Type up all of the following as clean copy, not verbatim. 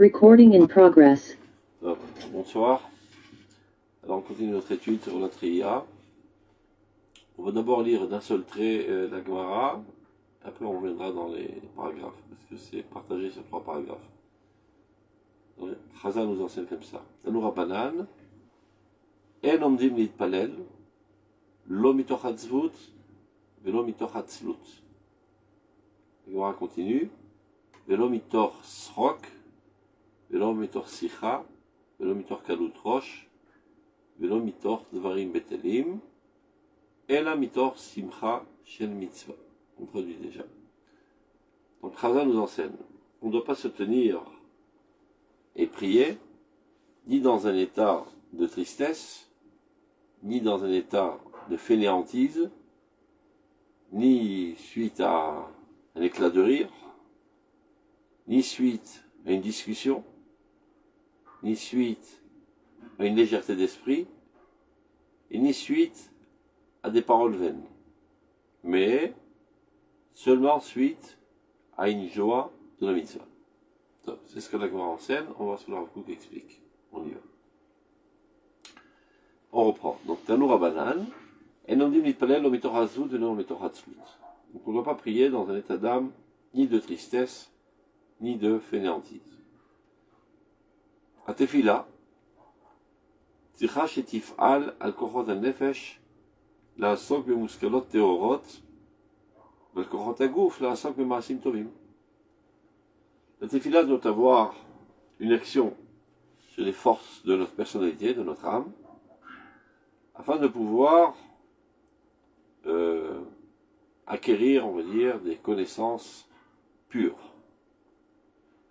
Recording in progress. Bonsoir. Alors on continue notre étude sur la Triya. On va d'abord lire d'un seul trait la Gemara, après on reviendra dans les paragraphes, parce que c'est partagé sur 3 paragraphes. Chazal nous enseigne comme ça. Tanu Rabbanan, En omdim litpalel, lo mitoch hatzvut, velo mitoch hatzlut. La Gemara continue. Velo mitoch srok, velo mitoch sicha, velo mitoch kalut rosh, velo mitoch dvarim betelim, ela mitoch simcha shel mitzvah. On traduit déjà. Donc Chazal nous enseigne, on ne doit pas se tenir et prier, ni dans un état de tristesse, ni dans un état de fainéantise, ni suite à un éclat de rire, ni suite à une discussion, ni suite à une légèreté d'esprit, et ni suite à des paroles vaines, mais seulement suite à une joie de la mitzvah. C'est ce que la Gemara enseigne, on va voir ce que le Rav Kook explique. On y va. On reprend. Donc, Tanu Rabbanan, en omdim litpalel lo mitoch hazut velo mitoch hatzlut. Donc, on ne doit pas prier dans un état d'âme, ni de tristesse, ni de fainéantise. Atefila, tzricha shetif'al al kochot hanefesh, la'asok bemuskalot teorot, vel kochot haguf la'asok bema'asim tovim. La tefila doit avoir une action sur les forces de notre personnalité, de notre âme, afin de pouvoir acquérir, on va dire, des connaissances pures.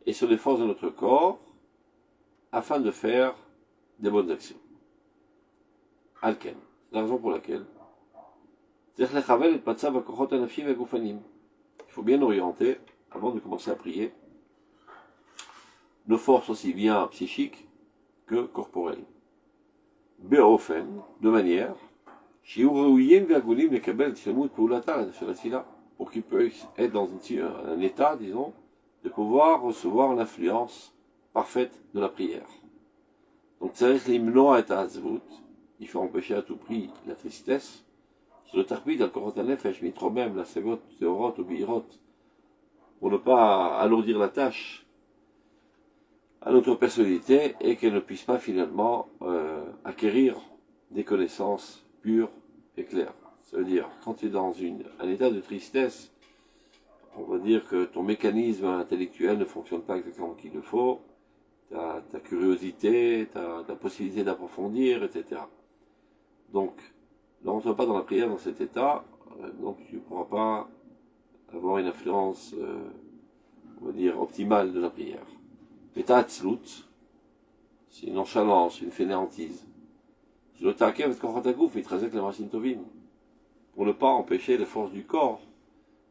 Et sur les forces de notre corps, afin de faire des bonnes actions. Alken, c'est la raison pour laquelle il faut bien orienter, avant de commencer à prier, nos forces aussi bien psychiques que corporelles. Be'ofen, de manière, pour qu'ils puissent être dans un état, disons, de pouvoir recevoir l'influence parfaite de la prière. Donc, il faut empêcher à tout prix la tristesse. Sur le tarpid, al korot hanefesh, mitromem, la segot, teorot, ou biirot, pour ne pas alourdir la tâche à notre personnalité et qu'elle ne puisse pas finalement acquérir des connaissances pures et claires. Ça veut dire, quand tu es dans un état de tristesse, on va dire que ton mécanisme intellectuel ne fonctionne pas exactement comme il le faut, ta curiosité, ta possibilité d'approfondir, etc. Donc, ne rentre pas dans la prière dans cet état, donc tu ne pourras pas avoir une influence, on va dire, optimale de la prière. Mais ta hatzlut, c'est une nonchalance, une fainéantise. Pour ne pas empêcher les forces du corps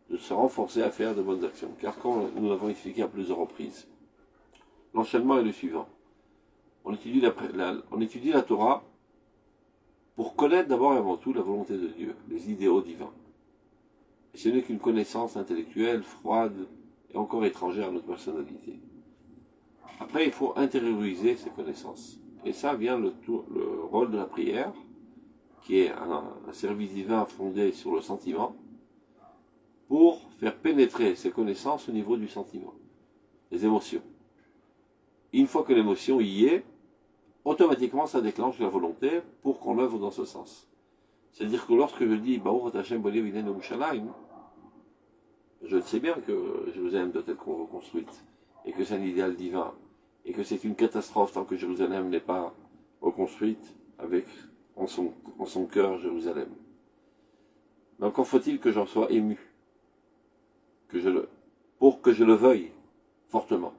de se renforcer à faire de bonnes actions. Car comme nous l'avons expliqué à plusieurs reprises, l'enchaînement est le suivant. On étudie la Torah pour connaître d'abord et avant tout la volonté de Dieu, les idéaux divins. Et ce n'est qu'une connaissance intellectuelle, froide et encore étrangère à notre personnalité. Après, il faut intérioriser ces connaissances. Et ça vient le rôle de la prière, qui est un service divin fondé sur le sentiment, pour faire pénétrer ces connaissances au niveau du sentiment, des émotions. Une fois que l'émotion y est, automatiquement ça déclenche la volonté pour qu'on œuvre dans ce sens. C'est-à-dire que lorsque je dis Baruch Hashem Boli Vinen Yerushalayim, je sais bien que Jérusalem doit être reconstruite, et que c'est un idéal divin, et que c'est une catastrophe tant que Jérusalem n'est pas reconstruite avec en son cœur Jérusalem. Mais encore faut-il que j'en sois ému, pour que je le veuille fortement.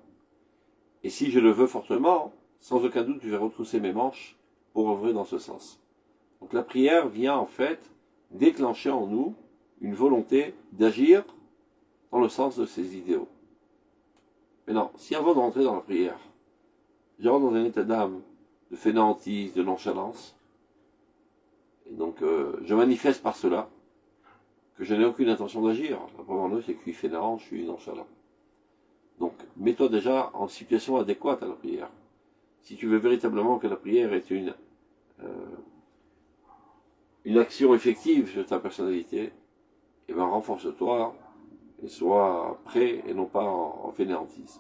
Et si je le veux fortement, sans aucun doute, je vais retrousser mes manches pour œuvrer dans ce sens. Donc la prière vient en fait déclencher en nous une volonté d'agir dans le sens de ces idéaux. Mais non, si avant de rentrer dans la prière, je rentre dans un état d'âme de fainéantise, de nonchalance, et donc je manifeste par cela que je n'ai aucune intention d'agir. La première chose, c'est que je suis fainéant, je suis nonchalant. Donc, mets-toi déjà en situation adéquate à la prière. Si tu veux véritablement que la prière est une action effective sur ta personnalité, eh ben renforce-toi et sois prêt et non pas en fainéantise.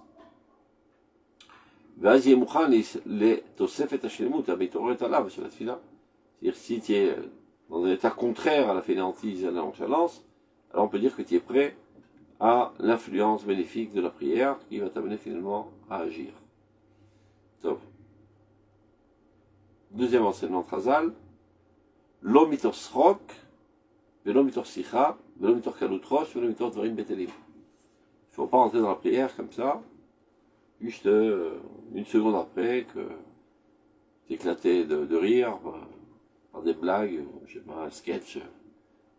C'est-à-dire si tu es dans un état contraire à la fainéantise et à la nonchalance, alors on peut dire que tu es prêt à l'influence bénéfique de la prière qui va t'amener finalement à agir. Donc, deuxième enseignement Chazal, lo mitor srok, velo mitor sicha, velo mitor kalutrosh, velo mitor dvarim betelim. Il ne faut pas entrer dans la prière comme ça, juste une seconde après que tu éclatais de rire par des blagues, je sais pas, un sketch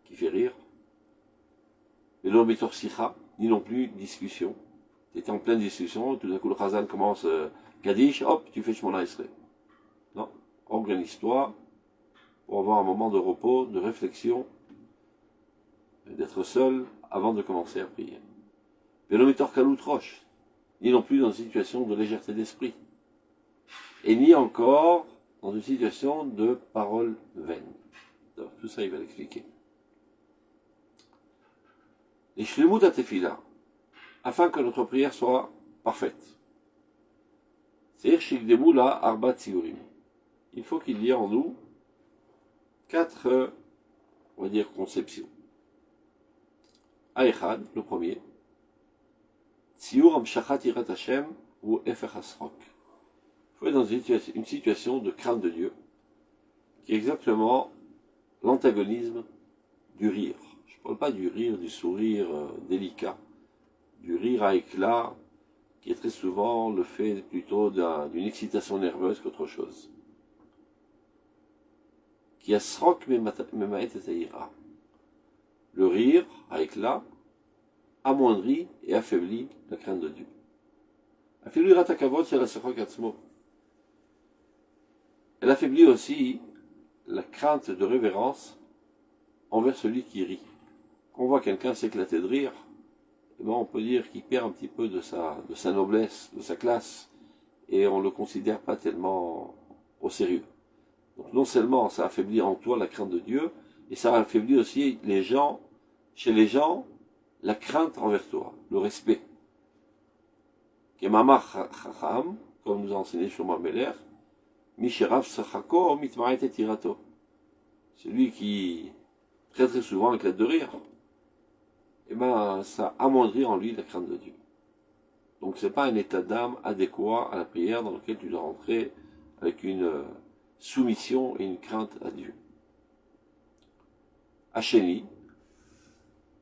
qui fait rire. Velo mitor sicha, ni non plus discussion. Tu étais en pleine discussion, tout d'un coup le Chazal commence Kaddish, hop, tu fais Shmona Esrei. Non, organise-toi pour avoir un moment de repos, de réflexion, d'être seul avant de commencer à prier. Vélomitor kaloutroche, ni non plus dans une situation de légèreté d'esprit, et ni encore dans une situation de parole vaine. Donc, tout ça, il va l'expliquer. Les shlemut atefila, afin que notre prière soit parfaite. C'est-à-dire, shikdemu la arba tsiurim. Il faut qu'il y ait en nous 4, on va dire, conceptions. Aechad, le premier. Tziur amshachat irat Hashem ou efer hasrok. Il faut être dans une situation de crainte de Dieu, qui est exactement l'antagonisme du rire. Je ne parle pas du rire, du sourire délicat, du rire à éclat, qui est très souvent le fait plutôt d'une excitation nerveuse qu'autre chose. Qui asrok memaet et ira. Le rire à éclat amoindrit et affaiblit la crainte de Dieu. Affaiblit ratakavod c'est la srok atzmo. Elle affaiblit aussi la crainte de révérence envers celui qui rit. Quand on voit quelqu'un s'éclater de rire, eh ben on peut dire qu'il perd un petit peu de sa noblesse, de sa classe, et on ne le considère pas tellement au sérieux. Donc non seulement ça affaiblit en toi la crainte de Dieu, et ça affaiblit aussi chez les gens, la crainte envers toi, le respect. Kemamar chacham, comme nous a enseigné Shlomo Meler, Misherav sachako mitmaet et irato. Celui qui très très souvent éclate de rire, eh ben ça amoindrit en lui la crainte de Dieu. Donc c'est pas un état d'âme adéquat à la prière dans lequel tu dois rentrer avec une soumission et une crainte à Dieu. Hacheni,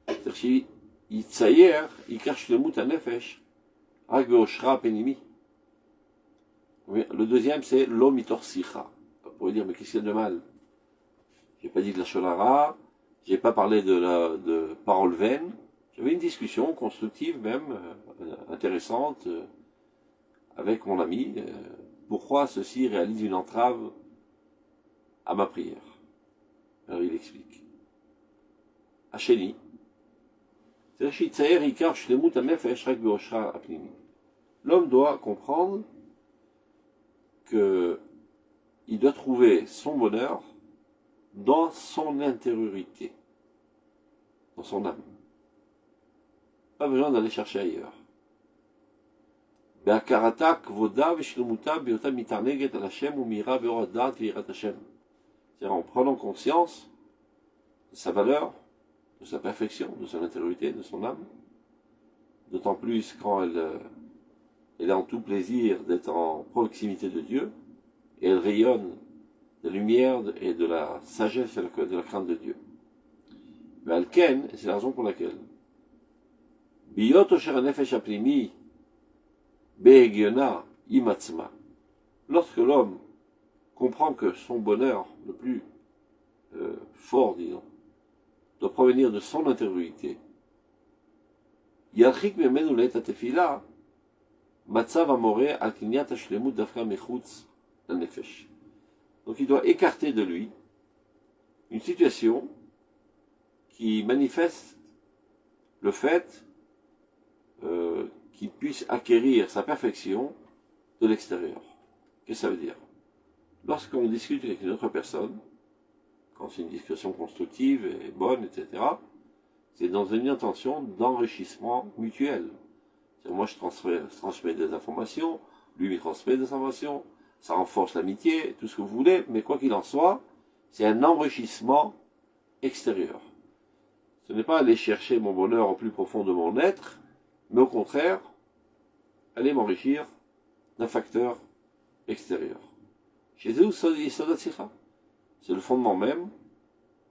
c'est-à-dire Yitzayer, Yikar Shlemut HaNefesh, Rak Be'oshra Penimi. Le deuxième c'est Lo Mitor Sicha. On pourrait dire, mais qu'est-ce qu'il y a de mal? J'ai pas dit de la Sholara, j'ai pas parlé de paroles vaines. J'avais une discussion constructive même, intéressante, avec mon ami. Pourquoi ceci réalise une entrave à ma prière? Alors il explique. Hacheni. L'homme doit comprendre qu'il doit trouver son bonheur dans son intériorité, dans son âme. Pas besoin d'aller chercher ailleurs. C'est-à-dire en prenant conscience de sa valeur, de sa perfection, de son intériorité, de son âme, d'autant plus quand elle est en tout plaisir d'être en proximité de Dieu, et elle rayonne de lumière et de la sagesse et de la crainte de Dieu. Mais Alken, et c'est la raison pour laquelle, Biyot osher nefesh aprimi behegiona imatzma. Lorsque l'homme comprend que son bonheur le plus fort, disons, doit provenir de son intériorité, Yachik memenu le'et hatefila, matzav amore al kinyat hashlemut dafka mechutz l'nefesh. Donc il doit écarter de lui une situation qui manifeste le fait qu'il puisse acquérir sa perfection de l'extérieur. Qu'est-ce que ça veut dire? Lorsqu'on discute avec une autre personne, quand c'est une discussion constructive et bonne, etc., c'est dans une intention d'enrichissement mutuel. Moi, je transmets des informations, lui me transmet des informations, ça renforce l'amitié, tout ce que vous voulez, mais quoi qu'il en soit, c'est un enrichissement extérieur. Ce n'est pas aller chercher mon bonheur au plus profond de mon être, mais au contraire, aller m'enrichir d'un facteur extérieur. Chez eux, c'est le fondement même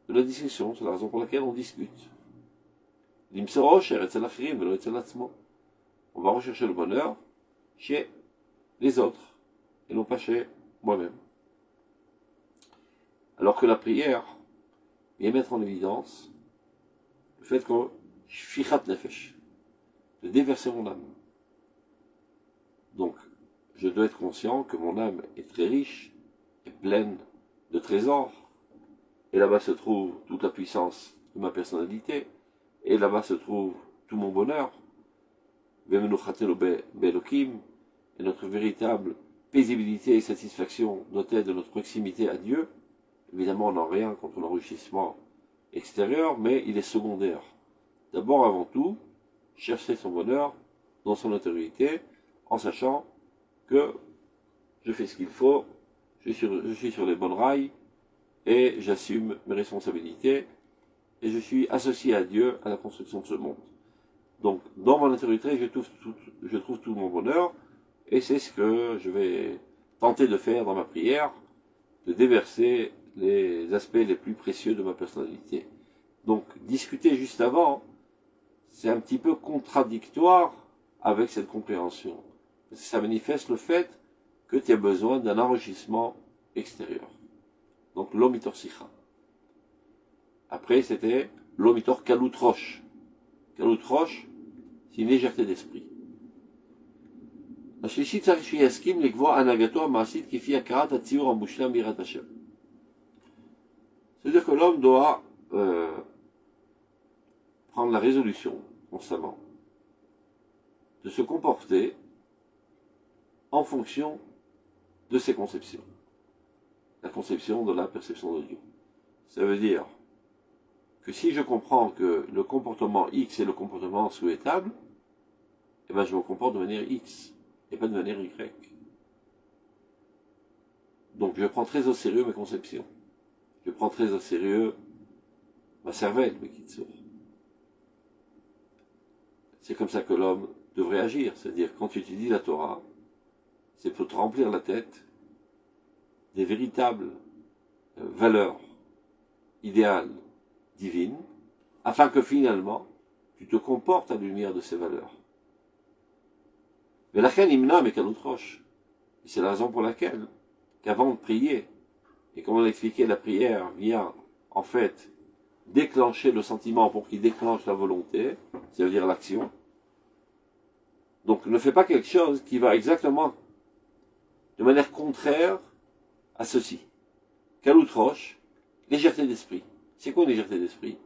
de la discussion, c'est la raison pour laquelle on discute. On va rechercher le bonheur chez les autres, et non pas chez moi-même. Alors que la prière vient mettre en évidence le fait que je fichat nefesh, de déverser mon âme. Donc, je dois être conscient que mon âme est très riche, est pleine de trésors, et là-bas se trouve toute la puissance de ma personnalité, et là-bas se trouve tout mon bonheur, et notre véritable paisibilité et satisfaction doit être de notre proximité à Dieu. Évidemment, on n'a rien contre l'enrichissement extérieur, mais il est secondaire. D'abord, avant tout, chercher son bonheur dans son autorité, en sachant que je fais ce qu'il faut, je suis sur les bonnes rails, et j'assume mes responsabilités, et je suis associé à Dieu à la construction de ce monde. Donc, dans mon intériorité, je trouve tout mon bonheur, et c'est ce que je vais tenter de faire dans ma prière, de déverser les aspects les plus précieux de ma personnalité. Donc, discuter juste avant, c'est un petit peu contradictoire avec cette compréhension. Parce que ça manifeste le fait que tu as besoin d'un enrichissement extérieur. Donc, l'omitor sicha. Après, c'était l'omitor kaloutroche. Kaloutroche, c'est une légèreté d'esprit. השלישית צריך שיסכים לקבוע הנהגתו המעשית כפי הכרת הציור המושלם ביראת השם. C'est-à-dire que l'homme doit prendre la résolution constamment de se comporter en fonction de ses conceptions. La conception de la perception de Dieu. Ça veut dire que si je comprends que le comportement X est le comportement souhaitable, eh ben je me comporte de manière X et pas de manière Y. Donc je prends très au sérieux mes conceptions. Je prends très au sérieux ma cervelle, mes kitsour. C'est comme ça que l'homme devrait agir. C'est-à-dire, quand tu étudies la Torah, c'est pour te remplir la tête des véritables valeurs idéales divines, afin que finalement, tu te comportes à la lumière de ces valeurs. Mais la reine imna mais roche. C'est la raison pour laquelle, qu'avant de prier, et comme on a expliqué, la prière vient, en fait, déclencher le sentiment pour qu'il déclenche la volonté, ça veut dire l'action. Donc ne fais pas quelque chose qui va exactement de manière contraire à ceci. Kaloutroche, légèreté d'esprit. C'est quoi une légèreté d'esprit?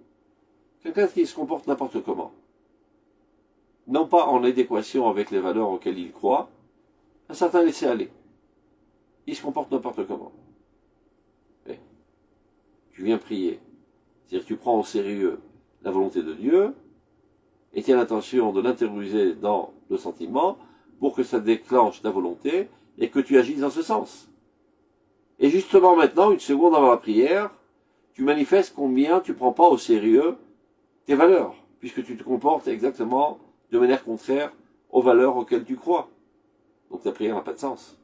Quelqu'un qui se comporte n'importe comment. Non pas en adéquation avec les valeurs auxquelles il croit, un certain laisser-aller. Il se comporte n'importe comment. Et tu viens prier. C'est-à-dire que tu prends au sérieux la volonté de Dieu, et tu as l'intention de l'intérioriser dans le sentiment, pour que ça déclenche ta volonté, et que tu agisses dans ce sens. Et justement maintenant, une seconde avant la prière, tu manifestes combien tu ne prends pas au sérieux tes valeurs, puisque tu te comportes exactement de manière contraire aux valeurs auxquelles tu crois. Donc ta prière n'a pas de sens.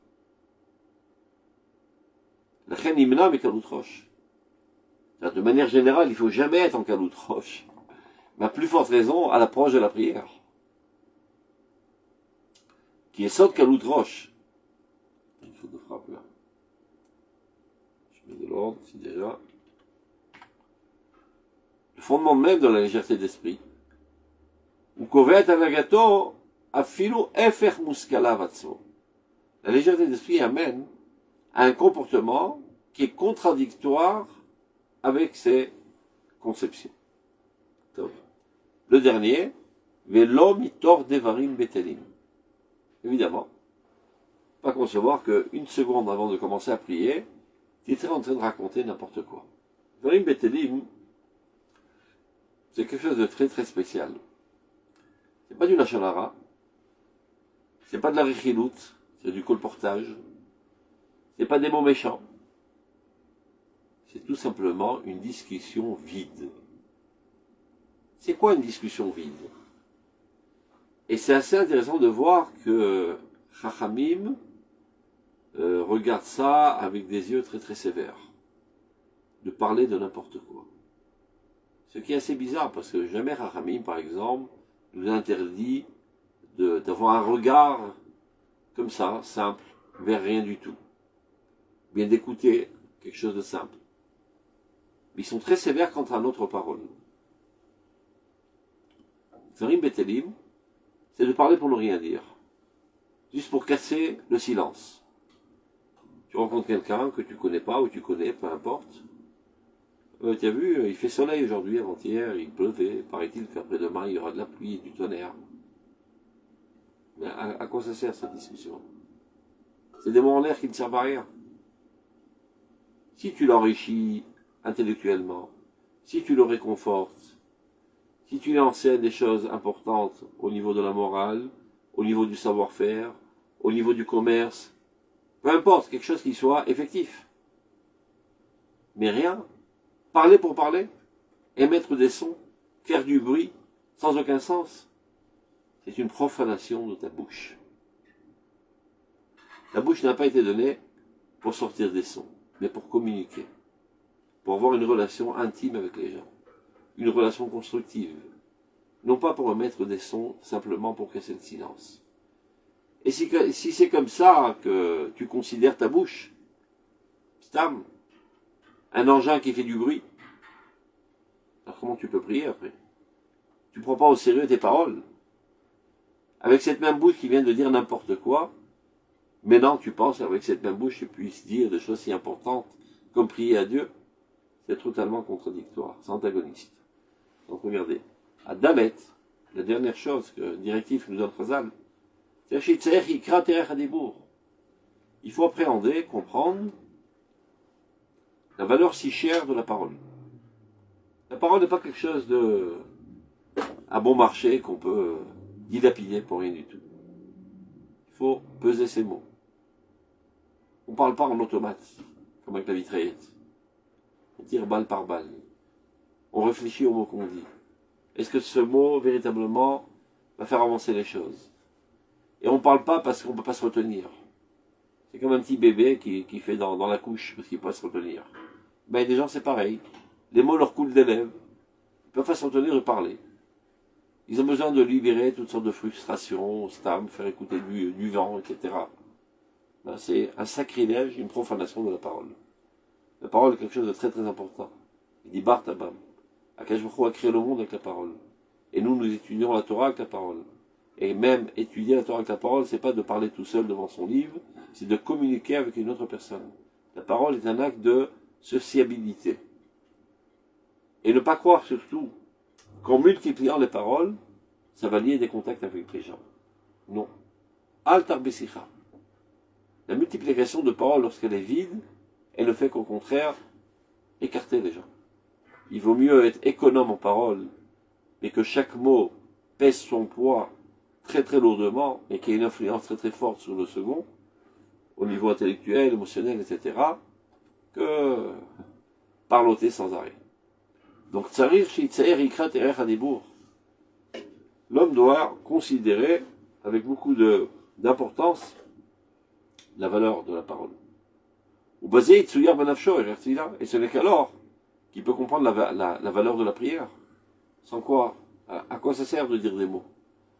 La reine imna mais kaloutroche. De manière générale, il ne faut jamais être en kaloutroche. Mais à plus forte raison à l'approche de la prière. Qui est saute kaloutroche. Il faut de frappe là. Je mets de l'ordre, c'est déjà. Le fondement même de la légèreté d'esprit. La légèreté d'esprit amène à un comportement qui est contradictoire avec ses conceptions. Le dernier, Velo mitor devarim betelim. Évidemment, pas concevoir qu'une seconde avant de commencer à prier, tu étais en train de raconter n'importe quoi. Devarim betelim, c'est quelque chose de très très spécial. C'est pas du lachon hara, c'est pas de la richilout, c'est du colportage, c'est pas des mots méchants. C'est tout simplement une discussion vide. C'est quoi une discussion vide? Et c'est assez intéressant de voir que Chachamim regarde ça avec des yeux très très sévères. De parler de n'importe quoi. Ce qui est assez bizarre, parce que jamais Chachamim, par exemple, nous interdit d'avoir un regard comme ça, simple, vers rien du tout. Bien d'écouter quelque chose de simple. Mais ils sont très sévères quant à notre parole. Ferim Betelim, c'est de parler pour ne rien dire. Juste pour casser le silence. Tu rencontres quelqu'un que tu connais pas ou tu connais, peu importe. Tu as vu, il fait soleil aujourd'hui, avant-hier, il pleuvait. Paraît-il qu'après-demain, il y aura de la pluie et du tonnerre. Mais à quoi ça sert cette discussion? C'est des mots en l'air qui ne servent à rien. Si tu l'enrichis intellectuellement, si tu le réconfortes, si tu lui enseignes des choses importantes au niveau de la morale, au niveau du savoir-faire, au niveau du commerce, peu importe, quelque chose qui soit effectif. Mais rien. Parler pour parler, émettre des sons, faire du bruit, sans aucun sens, c'est une profanation de ta bouche. La bouche n'a pas été donnée pour sortir des sons, mais pour communiquer, pour avoir une relation intime avec les gens, une relation constructive, non pas pour émettre des sons simplement pour casser le silence. Et si c'est comme ça que tu considères ta bouche, stam, un engin qui fait du bruit, alors comment tu peux prier après? Tu ne prends pas au sérieux tes paroles. Avec cette même bouche qui vient de dire n'importe quoi, maintenant tu penses avec cette même bouche tu puisses dire des choses si importantes comme prier à Dieu. C'est totalement contradictoire, c'est antagoniste. Donc regardez, à Dalet, la dernière chose que directive nous donne Chazal, il faut appréhender, comprendre la valeur si chère de la parole. La parole n'est pas quelque chose de à bon marché qu'on peut dilapider pour rien du tout. Il faut peser ses mots. On ne parle pas en automate, comme avec la vitraillette. On tire balle par balle. On réfléchit au mot qu'on dit. Est-ce que ce mot, véritablement, va faire avancer les choses? Et on ne parle pas parce qu'on ne peut pas se retenir. C'est comme un petit bébé qui fait dans la couche parce qu'il ne peut pas se retenir. Ben, des gens, c'est pareil. Les mots leur coulent des lèvres. Ils ne peuvent pas se retenir de parler. Ils ont besoin de libérer toutes sortes de frustrations, stam, faire écouter du vent, etc. Ben, c'est un sacrilège, une profanation de la parole. La parole est quelque chose de très très important. Il dit Bartabam. Akash Baruch Hu a créé le monde avec la parole. Et nous étudions la Torah avec la parole. Et même étudier la Torah avec la parole, c'est pas de parler tout seul devant son livre, c'est de communiquer avec une autre personne. La parole est un acte de sociabilité. Et ne pas croire surtout qu'en multipliant les paroles, ça va lier des contacts avec les gens. Non. Altar Besicha. La multiplication de paroles, lorsqu'elle est vide, elle ne fait qu'au contraire écarter les gens. Il vaut mieux être économe en paroles, mais que chaque mot pèse son poids très très lourdement et qu'il y ait une influence très très forte sur le second, au niveau intellectuel, émotionnel, etc., que parloter sans arrêt. Donc, l'homme doit considérer avec beaucoup d'importance la valeur de la parole. Et ce n'est qu'alors qu'il peut comprendre la valeur de la prière. Sans quoi, à quoi ça sert de dire des mots?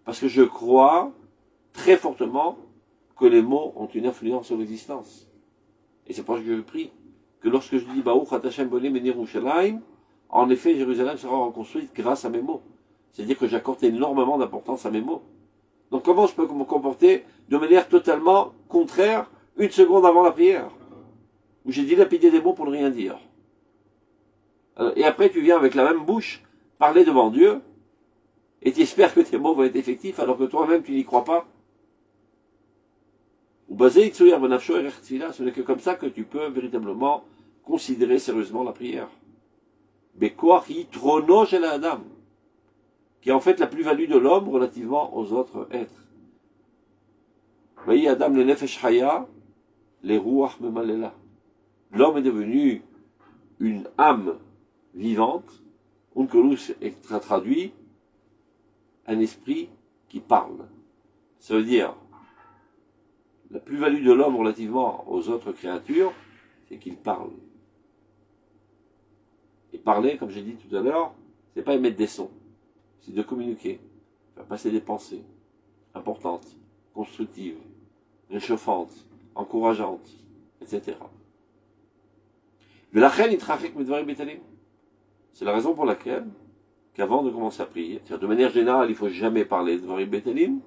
Parce que je crois très fortement que les mots ont une influence sur l'existence. Et c'est pour ça que je prie que lorsque je dis Baruch Hashem Bonim et Yerushalayim, en effet, Jérusalem sera reconstruite grâce à mes mots. C'est-à-dire que j'accorde énormément d'importance à mes mots. Donc comment je peux me comporter de manière totalement contraire une seconde avant la prière, où j'ai dilapidé des mots pour ne rien dire. Et après tu viens avec la même bouche parler devant Dieu. et tu espères que tes mots vont être effectifs alors que toi-même tu n'y crois pas. Ou basé Itsuya Benafsho et Tfila, ce n'est que comme ça que tu peux véritablement considérer sérieusement la prière. Bekoach Yitrono Shel Adam, qui est en fait la plus-value de l'homme relativement aux autres êtres. Vayi Adam le Nefesh Haya, les Ruach Memalela. L'homme est devenu une âme vivante, Unkelus est traduit un esprit qui parle. Ça veut dire, la plus-value de l'homme relativement aux autres créatures, c'est qu'il parle. Et parler, comme j'ai dit tout à l'heure, c'est pas émettre des sons, c'est de communiquer, faire passer des pensées importantes, constructives, réchauffantes, encourageantes, etc. C'est la raison pour laquelle, qu'avant de commencer à prier, de manière générale, il ne faut jamais parler de Dvarim Betelim,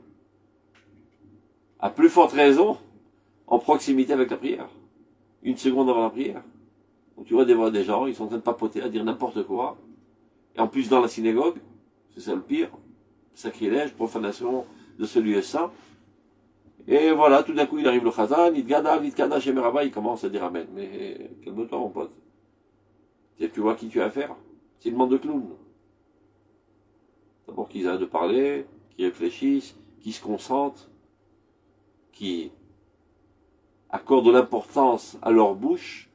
à plus forte raison, en proximité avec la prière. Une seconde avant la prière. Donc tu vois des gens, ils sont en train de papoter, à dire n'importe quoi, et en plus dans la synagogue, c'est ça le pire, sacrilège, profanation de ce lieu saint, et voilà, tout d'un coup il arrive le Chazan, Yitkada, Shemeraba, il commence à dire Amen. Mais calme-toi mon pote. Tu vois qui tu as affaire? C'est une bande de clowns. D'abord qu'ils arrêtent de parler, qu'ils réfléchissent, qu'ils se concentrent, qui accordent de l'importance à leur bouche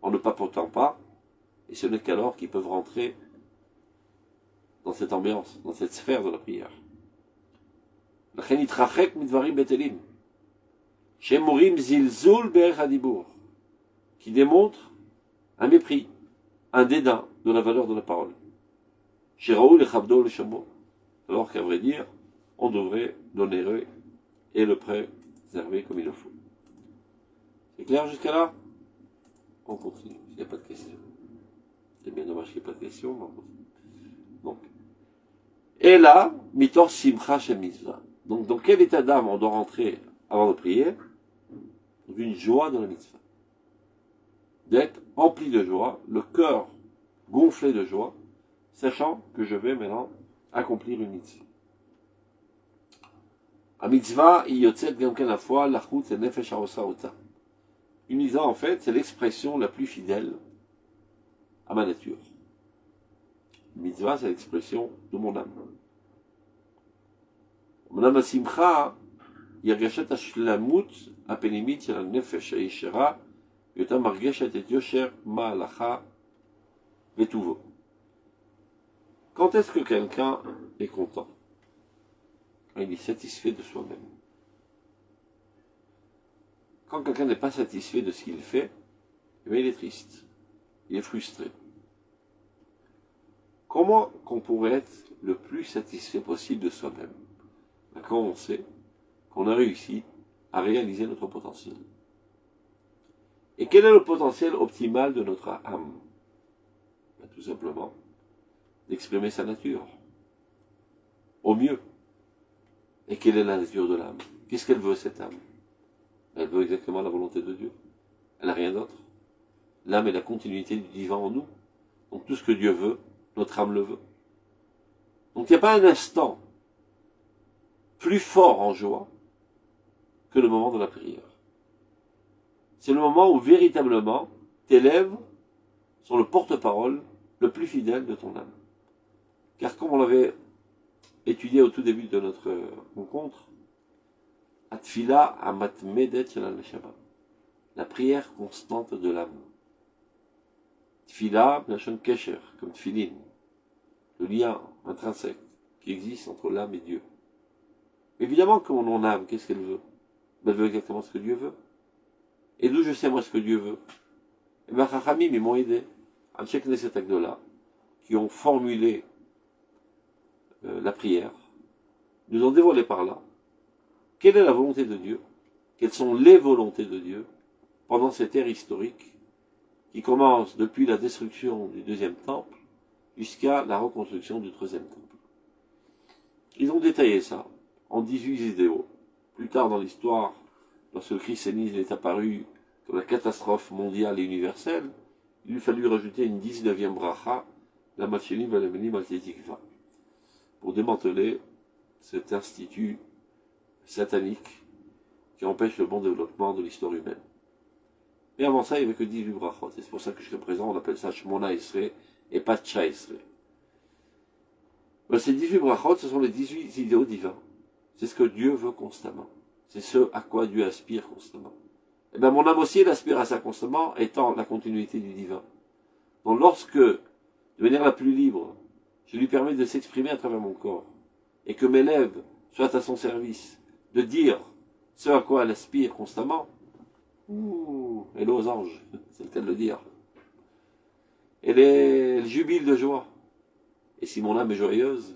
en ne papotant pas, et ce n'est qu'alors qu'ils peuvent rentrer dans cette ambiance, dans cette sphère de la prière. Qui démontre un mépris, un dédain de la valeur de la parole. Alors qu'à vrai dire, on devrait l'honorer et le préserver comme il le faut. C'est clair jusqu'à là? On continue, il n'y a pas de questions. C'est bien dommage qu'il n'y ait pas de questions, mais on continue. Donc, et là, mitor simcha shemizva. Donc, dans quel état d'âme on doit rentrer avant de prier? Dans une joie de la mitzvah. D'être empli de joie, le cœur gonflé de joie, sachant que je vais maintenant accomplir une mitzvah. La mitzvah, il yotzet gamken la fois, l'achut et nefesh haosa ota. Une mitzvah, en fait, c'est l'expression la plus fidèle à ma nature. Une mitzvah, c'est l'expression de mon âme. Mon âme simcha, ירגשת השלמות הפנימית של הנפש הישרה, ויותר מרגשת את יושר מהלכה וטובו. Quand est-ce que quelqu'un est content? Quand il est satisfait de soi-même. Quand quelqu'un n'est pas satisfait de ce qu'il fait, eh bien il est triste, il est frustré. Comment qu'on pourrait être le plus satisfait possible de soi-même? Quand on sait qu'on a réussi à réaliser notre potentiel. Et quel est le potentiel optimal de notre âme? Tout simplement, d'exprimer sa nature, au mieux. Et quelle est la nature de l'âme? Qu'est-ce qu'elle veut, cette âme? Elle veut exactement la volonté de Dieu. Elle n'a rien d'autre. L'âme est la continuité du divin en nous. Donc tout ce que Dieu veut, notre âme le veut. Donc il n'y a pas un instant plus fort en joie que le moment de la prière. C'est le moment où véritablement tes lèvres sont le porte-parole le plus fidèle de ton âme. Car comme on l'avait étudié au tout début de notre rencontre, Atfila amatmedet shel neshama, la prière constante de l'âme. Tfila b'lashon kesher, comme tfilin, le lien intrinsèque qui existe entre l'âme et Dieu. Évidemment que mon âme, qu'est-ce qu'elle veut? Elle veut exactement ce que Dieu veut. Et d'où je sais moi ce que Dieu veut? Et bien, Chachamim, ils m'ont aidé. Anshek Knesset Agdola, qui ont formulé la prière, nous ont dévoilé par là quelle est la volonté de Dieu, quelles sont les volontés de Dieu pendant cette ère historique qui commence depuis la destruction du deuxième temple jusqu'à la reconstruction du troisième temple. Ils ont détaillé ça en 18 vidéos. Plus tard dans l'histoire, lorsque le christianisme est apparu comme la catastrophe mondiale et universelle, il lui fallut rajouter une 19e bracha, la Machilim Valemeni Maltetikva, pour démanteler cet institut satanique qui empêche le bon développement de l'histoire humaine. Mais avant ça, il n'y avait que 18 brachot. Et c'est pour ça que jusqu'à présent, on appelle ça Shmona Esrei et pas Tcha Esrei. Ben, ces 18 brachot, ce sont les 18 idéaux divins. C'est ce que Dieu veut constamment. C'est ce à quoi Dieu aspire constamment. Et bien mon âme aussi, elle aspire à ça constamment, étant la continuité du divin. Donc lorsque, de manière la plus libre, je lui permets de s'exprimer à travers mon corps, et que mes lèvres soient à son service, de dire ce à quoi elle aspire constamment, elle est aux anges, c'est le cas de le dire. Elle jubile de joie. Et si mon âme est joyeuse,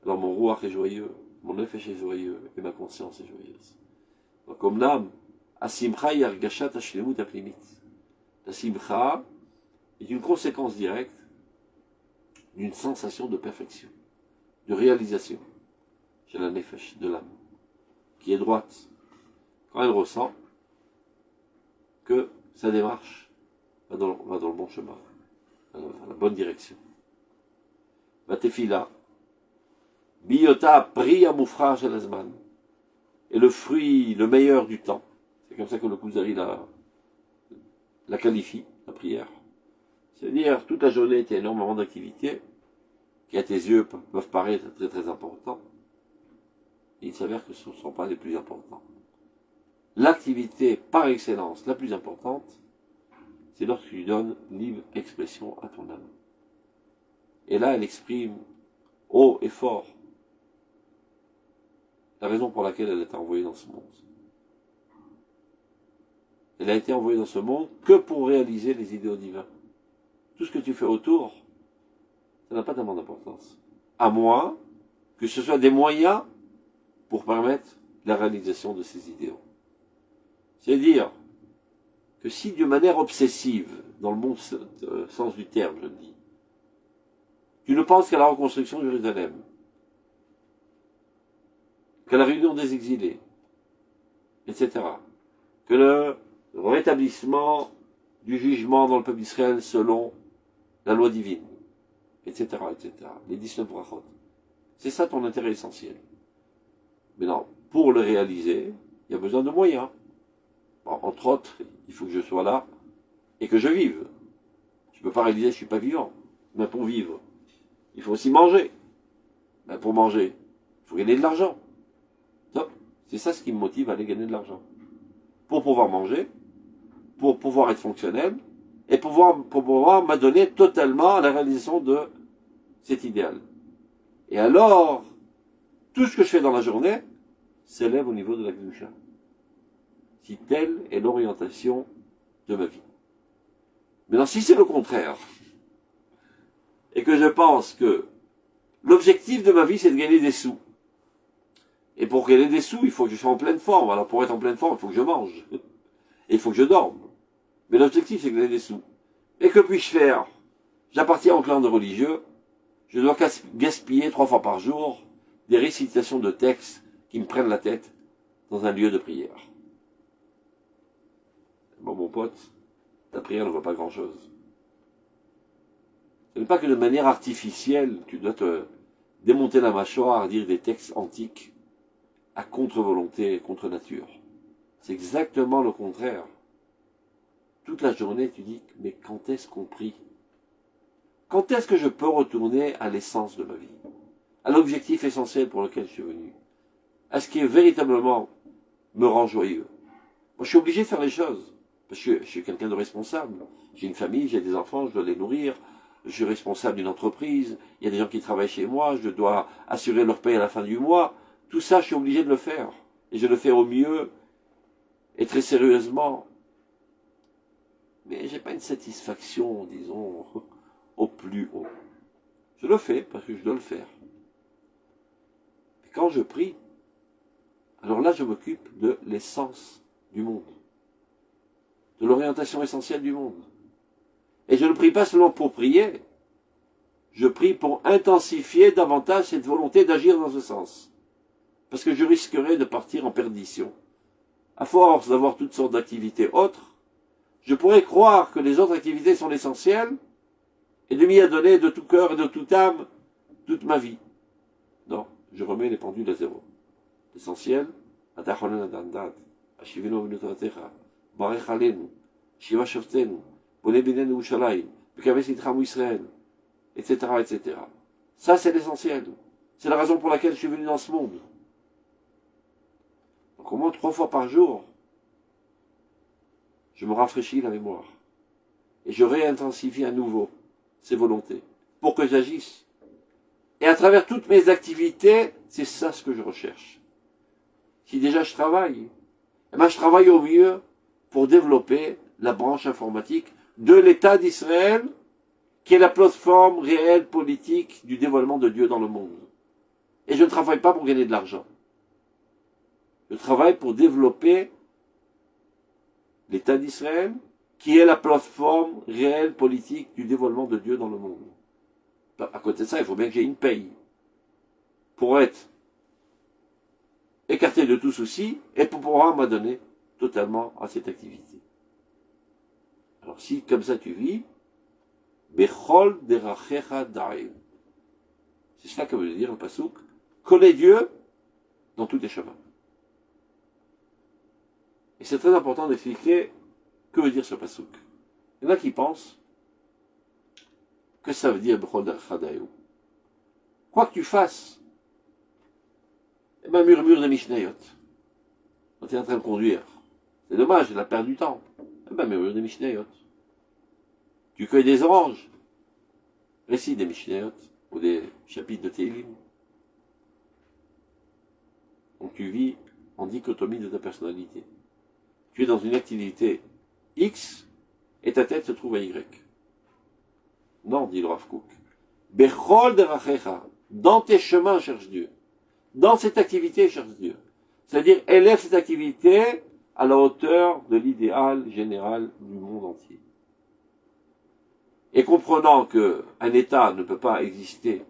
alors mon rouach est joyeux, mon nefesh est joyeux, et ma conscience est joyeuse. Donc comme l'âme, asimcha yargashat hashlemut aplimit. La simcha est une conséquence directe d'une sensation de perfection, de réalisation chez la nefesh, de l'âme, qui est droite. Quand elle ressent que sa démarche va dans le bon chemin, à la bonne direction. Vatefila, biyota priya mufra shel azman, et le fruit, le meilleur du temps. C'est comme ça que le Kuzari la qualifie, la prière. C'est-à-dire, toute la journée était énormément d'activités, qui à tes yeux peuvent paraître très très importants, et il s'avère que ce ne sont pas les plus importants. L'activité par excellence la plus importante, c'est lorsque tu donnes libre expression à ton âme. Et là, elle exprime haut et fort la raison pour laquelle elle a été envoyée dans ce monde. Elle a été envoyée dans ce monde que pour réaliser les idéaux divins. Tout ce que tu fais autour, ça n'a pas tellement d'importance. À moins que ce soit des moyens pour permettre la réalisation de ces idéaux. C'est-à-dire que si de manière obsessive, dans le bon sens du terme, je le dis, tu ne penses qu'à la reconstruction de Jérusalem, qu'à la réunion des exilés, etc., que le rétablissement du jugement dans le peuple d'Israël selon la loi divine, etc., etc., les 19 brachot. C'est ça ton intérêt essentiel. Mais non, pour le réaliser, il y a besoin de moyens. Bon, entre autres, il faut que je sois là et que je vive. Je ne peux pas réaliser, je ne suis pas vivant. Mais pour vivre, il faut aussi manger. Ben pour manger, il faut gagner de l'argent. C'est ça ce qui me motive à aller gagner de l'argent. Pour pouvoir manger, pour pouvoir être fonctionnel, et pour pouvoir m'adonner totalement à la réalisation de cet idéal. Et alors, tout ce que je fais dans la journée s'élève au niveau de la Kedusha. Si telle est l'orientation de ma vie. Maintenant, si c'est le contraire, et que je pense que l'objectif de ma vie, c'est de gagner des sous, et pour gagner des sous, il faut que je sois en pleine forme. Alors pour être en pleine forme, il faut que je mange. Et il faut que je dorme. Mais l'objectif, c'est de gagner des sous. Et que puis-je faire? J'appartiens au clan de religieux. Je dois gaspiller 3 fois par jour des récitations de textes qui me prennent la tête dans un lieu de prière. Bon, mon pote, ta prière ne vaut pas grand-chose. Ce n'est pas que de manière artificielle, tu dois te démonter la mâchoire, dire des textes antiques à contre-volonté et contre-nature. C'est exactement le contraire. Toute la journée, tu dis, mais quand est-ce qu'on prie? Quand est-ce que je peux retourner à l'essence de ma vie? À l'objectif essentiel pour lequel je suis venu? À ce qui véritablement me rend joyeux? Moi, je suis obligé de faire les choses. Parce que je suis quelqu'un de responsable. J'ai une famille, j'ai des enfants, je dois les nourrir. Je suis responsable d'une entreprise. Il y a des gens qui travaillent chez moi, je dois assurer leur paye à la fin du mois. Tout ça, je suis obligé de le faire. Et je le fais au mieux et très sérieusement. Mais j'ai pas une satisfaction, disons, au plus haut. Je le fais parce que je dois le faire. Et quand je prie, alors là, je m'occupe de l'essence du monde. De l'orientation essentielle du monde. Et je ne prie pas seulement pour prier. Je prie pour intensifier davantage cette volonté d'agir dans ce sens. Parce que je risquerais de partir en perdition. À force d'avoir toutes sortes d'activités autres, je pourrais croire que les autres activités sont l'essentiel et de m'y adonner de tout cœur et de toute âme toute ma vie. Non, je remets les pendules à zéro. L'essentiel, Adachonen Adandad, Ashivino Vinotoratecha, Barech Alenu, Shiva Shoftenu, Bone Binen Ushalayim, Bekaves Itram Israël, etc., etc. Ça, c'est l'essentiel. C'est la raison pour laquelle je suis venu dans ce monde. Donc au moins 3 fois par jour, je me rafraîchis la mémoire. Et je réintensifie à nouveau ces volontés pour que j'agisse. Et à travers toutes mes activités, c'est ça ce que je recherche. Si déjà je travaille, eh ben je travaille au mieux pour développer la branche informatique de l'État d'Israël, qui est la plateforme réelle politique du dévoilement de Dieu dans le monde. Et je ne travaille pas pour gagner de l'argent. Je travaille pour développer l'État d'Israël, qui est la plateforme réelle politique du dévoilement de Dieu dans le monde. À côté de ça, il faut bien que j'ai une paye pour être écarté de tout souci et pour pouvoir m'adonner totalement à cette activité. Alors si comme ça tu vis, Bechol derachecha daim. C'est ça que veut dire le pasouk. Connais Dieu dans tous tes chemins. Et c'est très important d'expliquer que veut dire ce pasouk. Il y en a qui pensent que ça veut dire Bechol derachecha daim. Quoi que tu fasses, eh ben murmure des Mishnayot. Quand tu es en train de conduire, c'est dommage, il a perdu du temps. Eh ben murmure des Mishnayot. Tu cueilles des oranges, récite des Mishnayot ou des chapitres de Télim. Donc tu vis en dichotomie de ta personnalité. Tu es dans une activité X et ta tête se trouve à Y. Non, dit le Rav Kook. Bechol derachecha, dans tes chemins cherche Dieu. Dans cette activité cherche Dieu. C'est-à-dire élève cette activité à la hauteur de l'idéal général du monde entier. Et comprenant qu'un État ne peut pas exister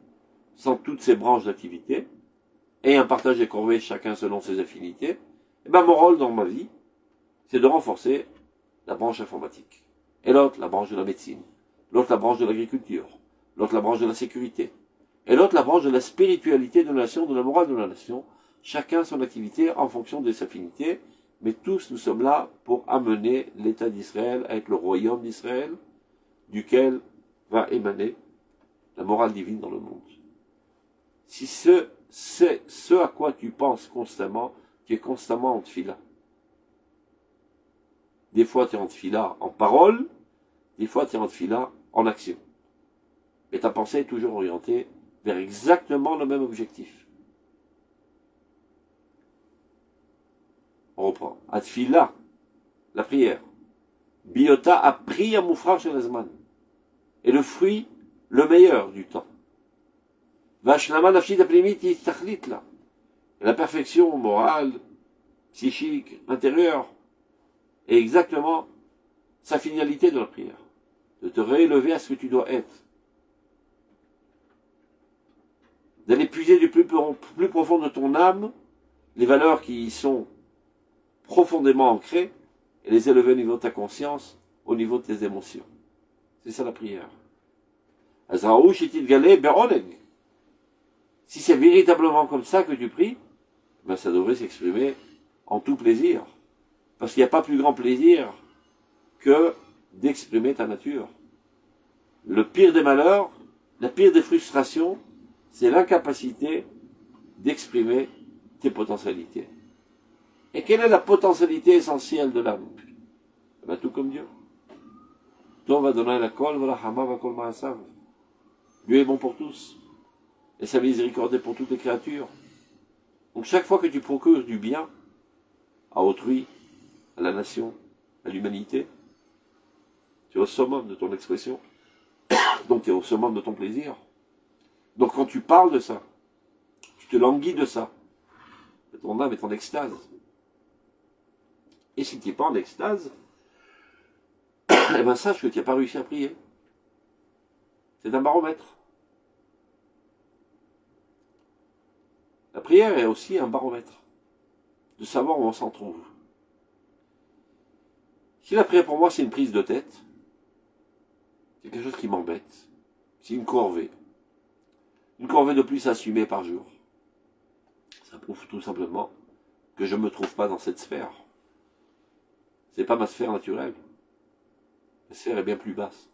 sans toutes ses branches d'activité, et un partage des corvées chacun selon ses affinités, eh ben mon rôle dans ma vie, c'est de renforcer la branche informatique. Et l'autre, la branche de la médecine. L'autre, la branche de l'agriculture. L'autre, la branche de la sécurité. Et l'autre, la branche de la spiritualité de la nation, de la morale de la nation. Chacun son activité en fonction de ses affinités, mais tous nous sommes là pour amener l'État d'Israël à être le royaume d'Israël, duquel va émaner la morale divine dans le monde. Si c'est ce à quoi tu penses constamment, tu es constamment en tfila. Des fois tu es en tfila en parole, des fois tu es en tfila en action. Mais ta pensée est toujours orientée vers exactement le même objectif. On reprend. Atfila, la prière. Biota a pris à moufrar chez l'azman. Et le fruit, le meilleur du temps. Vashlama nafshit aplimiti tachlit là. La perfection morale, psychique, intérieure, est exactement sa finalité de la prière. De te réélever à ce que tu dois être. D'aller puiser du plus profond de ton âme les valeurs qui y sont profondément ancrées et les élever au niveau de ta conscience, au niveau de tes émotions. C'est ça la prière. Si c'est véritablement comme ça que tu pries, ben ça devrait s'exprimer en tout plaisir. Parce qu'il n'y a pas plus grand plaisir que d'exprimer ta nature. Le pire des malheurs, la pire des frustrations, c'est l'incapacité d'exprimer tes potentialités. Et quelle est la potentialité essentielle de l'âme? Ben, tout comme Dieu. Dieu est bon pour tous. Et sa miséricorde est pour toutes les créatures. Donc chaque fois que tu procures du bien à autrui, à la nation, à l'humanité, tu es au summum de ton expression. Donc tu es au summum de ton plaisir. Donc quand tu parles de ça, tu te languis de ça, ton âme est en extase. Et si tu n'es pas en extase, eh bien sache que tu n'as pas réussi à prier. C'est un baromètre. La prière est aussi un baromètre de savoir où on s'en trouve. Si la prière pour moi c'est une prise de tête, c'est quelque chose qui m'embête, c'est une corvée de plus à assumer par jour. Ça prouve tout simplement que je ne me trouve pas dans cette sphère. C'est pas ma sphère naturelle. La sphère est bien plus basse.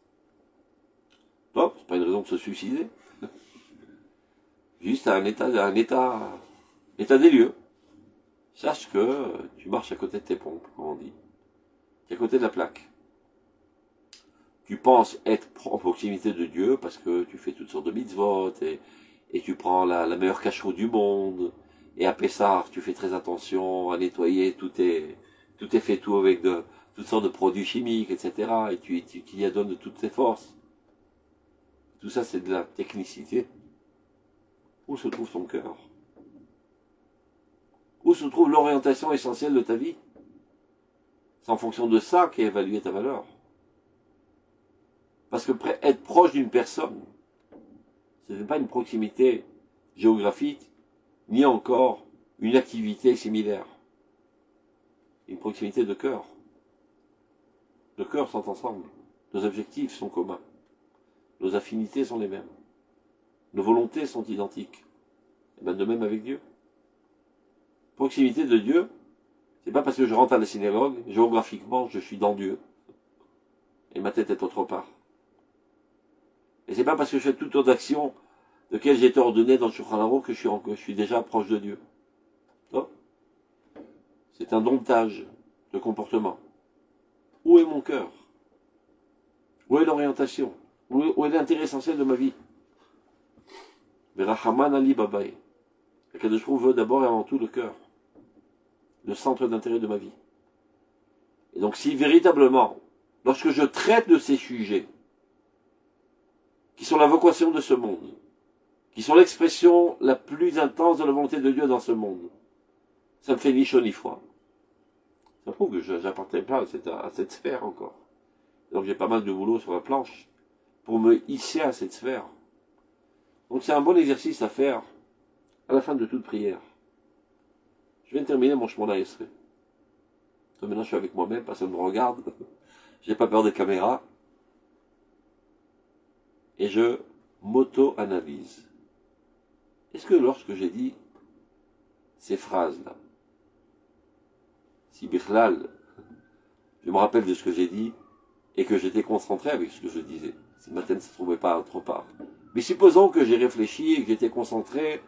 Non, c'est pas une raison de se suicider. Juste à un état des lieux. Sache que tu marches à côté de tes pompes, comme on dit. Tu es à côté de la plaque. Tu penses être en proximité de Dieu parce que tu fais toutes sortes de mitzvot et tu prends la meilleure cacheroute du monde. Et à Pessah, tu fais très attention à nettoyer, tout est fait tout avec toutes sortes de produits chimiques, etc. Et tu y adonnes de toutes tes forces. Tout ça, c'est de la technicité. Où se trouve ton cœur? Où se trouve l'orientation essentielle de ta vie? C'est en fonction de ça qu'est évaluée ta valeur. Parce que être proche d'une personne, ce n'est pas une proximité géographique, ni encore une activité similaire. Une proximité de cœur. Nos cœurs sont ensemble. Nos objectifs sont communs. Nos affinités sont les mêmes. Nos volontés sont identiques. Et bien de même avec Dieu. Proximité de Dieu, c'est pas parce que je rentre à la synagogue, géographiquement, je suis dans Dieu. Et ma tête est autre part. Et c'est pas parce que je fais toute autre action de laquelle j'ai été ordonné dans le Shulchan Aruch que je suis déjà proche de Dieu. Non. C'est un domptage de comportement. Où est mon cœur? Où est l'orientation? Où est l'intérêt essentiel de ma vie? Verachaman Ali Babaï. Le Kadosh Baruch Hu veut d'abord et avant tout le cœur. Le centre d'intérêt de ma vie. Et donc si véritablement, lorsque je traite de ces sujets, qui sont la vocation de ce monde, qui sont l'expression la plus intense de la volonté de Dieu dans ce monde, ça me fait ni chaud ni froid. Ça prouve que j'appartiens pas à cette sphère encore. Donc j'ai pas mal de boulot sur la planche pour me hisser à cette sphère. Donc c'est un bon exercice à faire à la fin de toute prière. Je viens de terminer mon Shemona Esrei. Maintenant je suis avec moi-même, personne ne me regarde. J'ai pas peur des caméras. Et je m'auto-analyse. Est-ce que lorsque j'ai dit ces phrases-là, si Bichlal, je me rappelle de ce que j'ai dit et que j'étais concentré avec ce que je disais, ce matin ne se trouvait pas autre part. Mais supposons que j'ai réfléchi et que j'étais concentré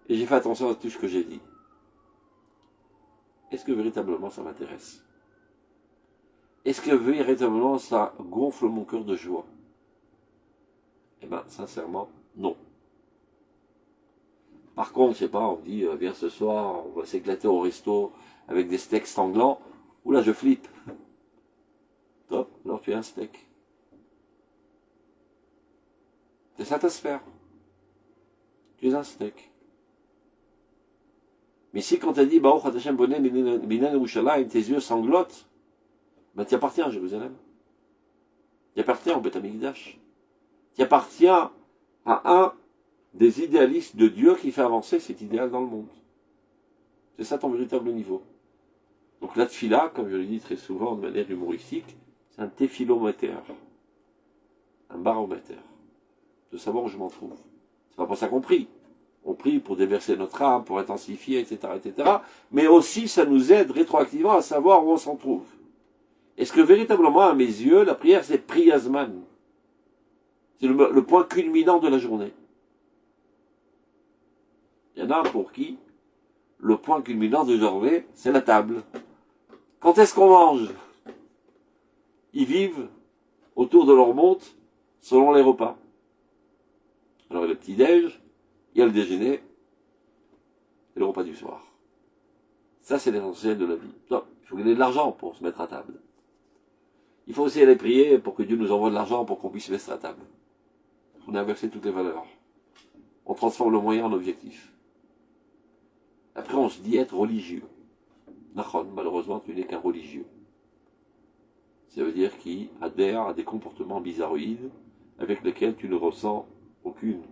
et j'ai fait attention à tout ce que j'ai dit. Est-ce que véritablement ça m'intéresse? Est-ce que véritablement ça gonfle mon cœur de joie? Eh bien, sincèrement, non. Par contre, je sais pas, on me dit, viens ce soir, on va s'éclater au resto avec des steaks sanglants. Oula, je flippe. Top, alors tu as un steak. C'est ça ta sphère. Tu es un steak. Mais si quand t'as dit, Baruch Hashem Bonnet Binan Yerushalayim, tes yeux sanglotent, ben tu appartiens à Jérusalem. Tu appartiens au Beth Amikdash. Tu appartiens à un des idéalistes de Dieu qui fait avancer cet idéal dans le monde. C'est ça ton véritable niveau. Donc la tfila, comme je le dis très souvent de manière humoristique, c'est un téphilomètre, un baromètre, de savoir où je m'en trouve. C'est pas pour ça qu'on prie. On prie pour déverser notre âme, pour intensifier, etc., etc. Mais aussi, ça nous aide rétroactivement à savoir où on s'en trouve. Est-ce que véritablement, à mes yeux, la prière, c'est priyazman? C'est le point culminant de la journée. Il y en a pour qui le point culminant de la journée, c'est la table. Quand est-ce qu'on mange? Ils vivent autour de leur montre selon les repas. Alors il y a le petit-déj, il y a le déjeuner et le repas du soir. Ça, c'est l'essentiel de la vie. Non, il faut gagner de l'argent pour se mettre à table. Il faut aussi aller prier pour que Dieu nous envoie de l'argent pour qu'on puisse se mettre à table. On a inversé toutes les valeurs. On transforme le moyen en objectif. Après, on se dit être religieux. Nachon, malheureusement, tu n'es qu'un religieux. Ça veut dire qu'il adhère à des comportements bizarroïdes avec lesquels tu ne ressens aucune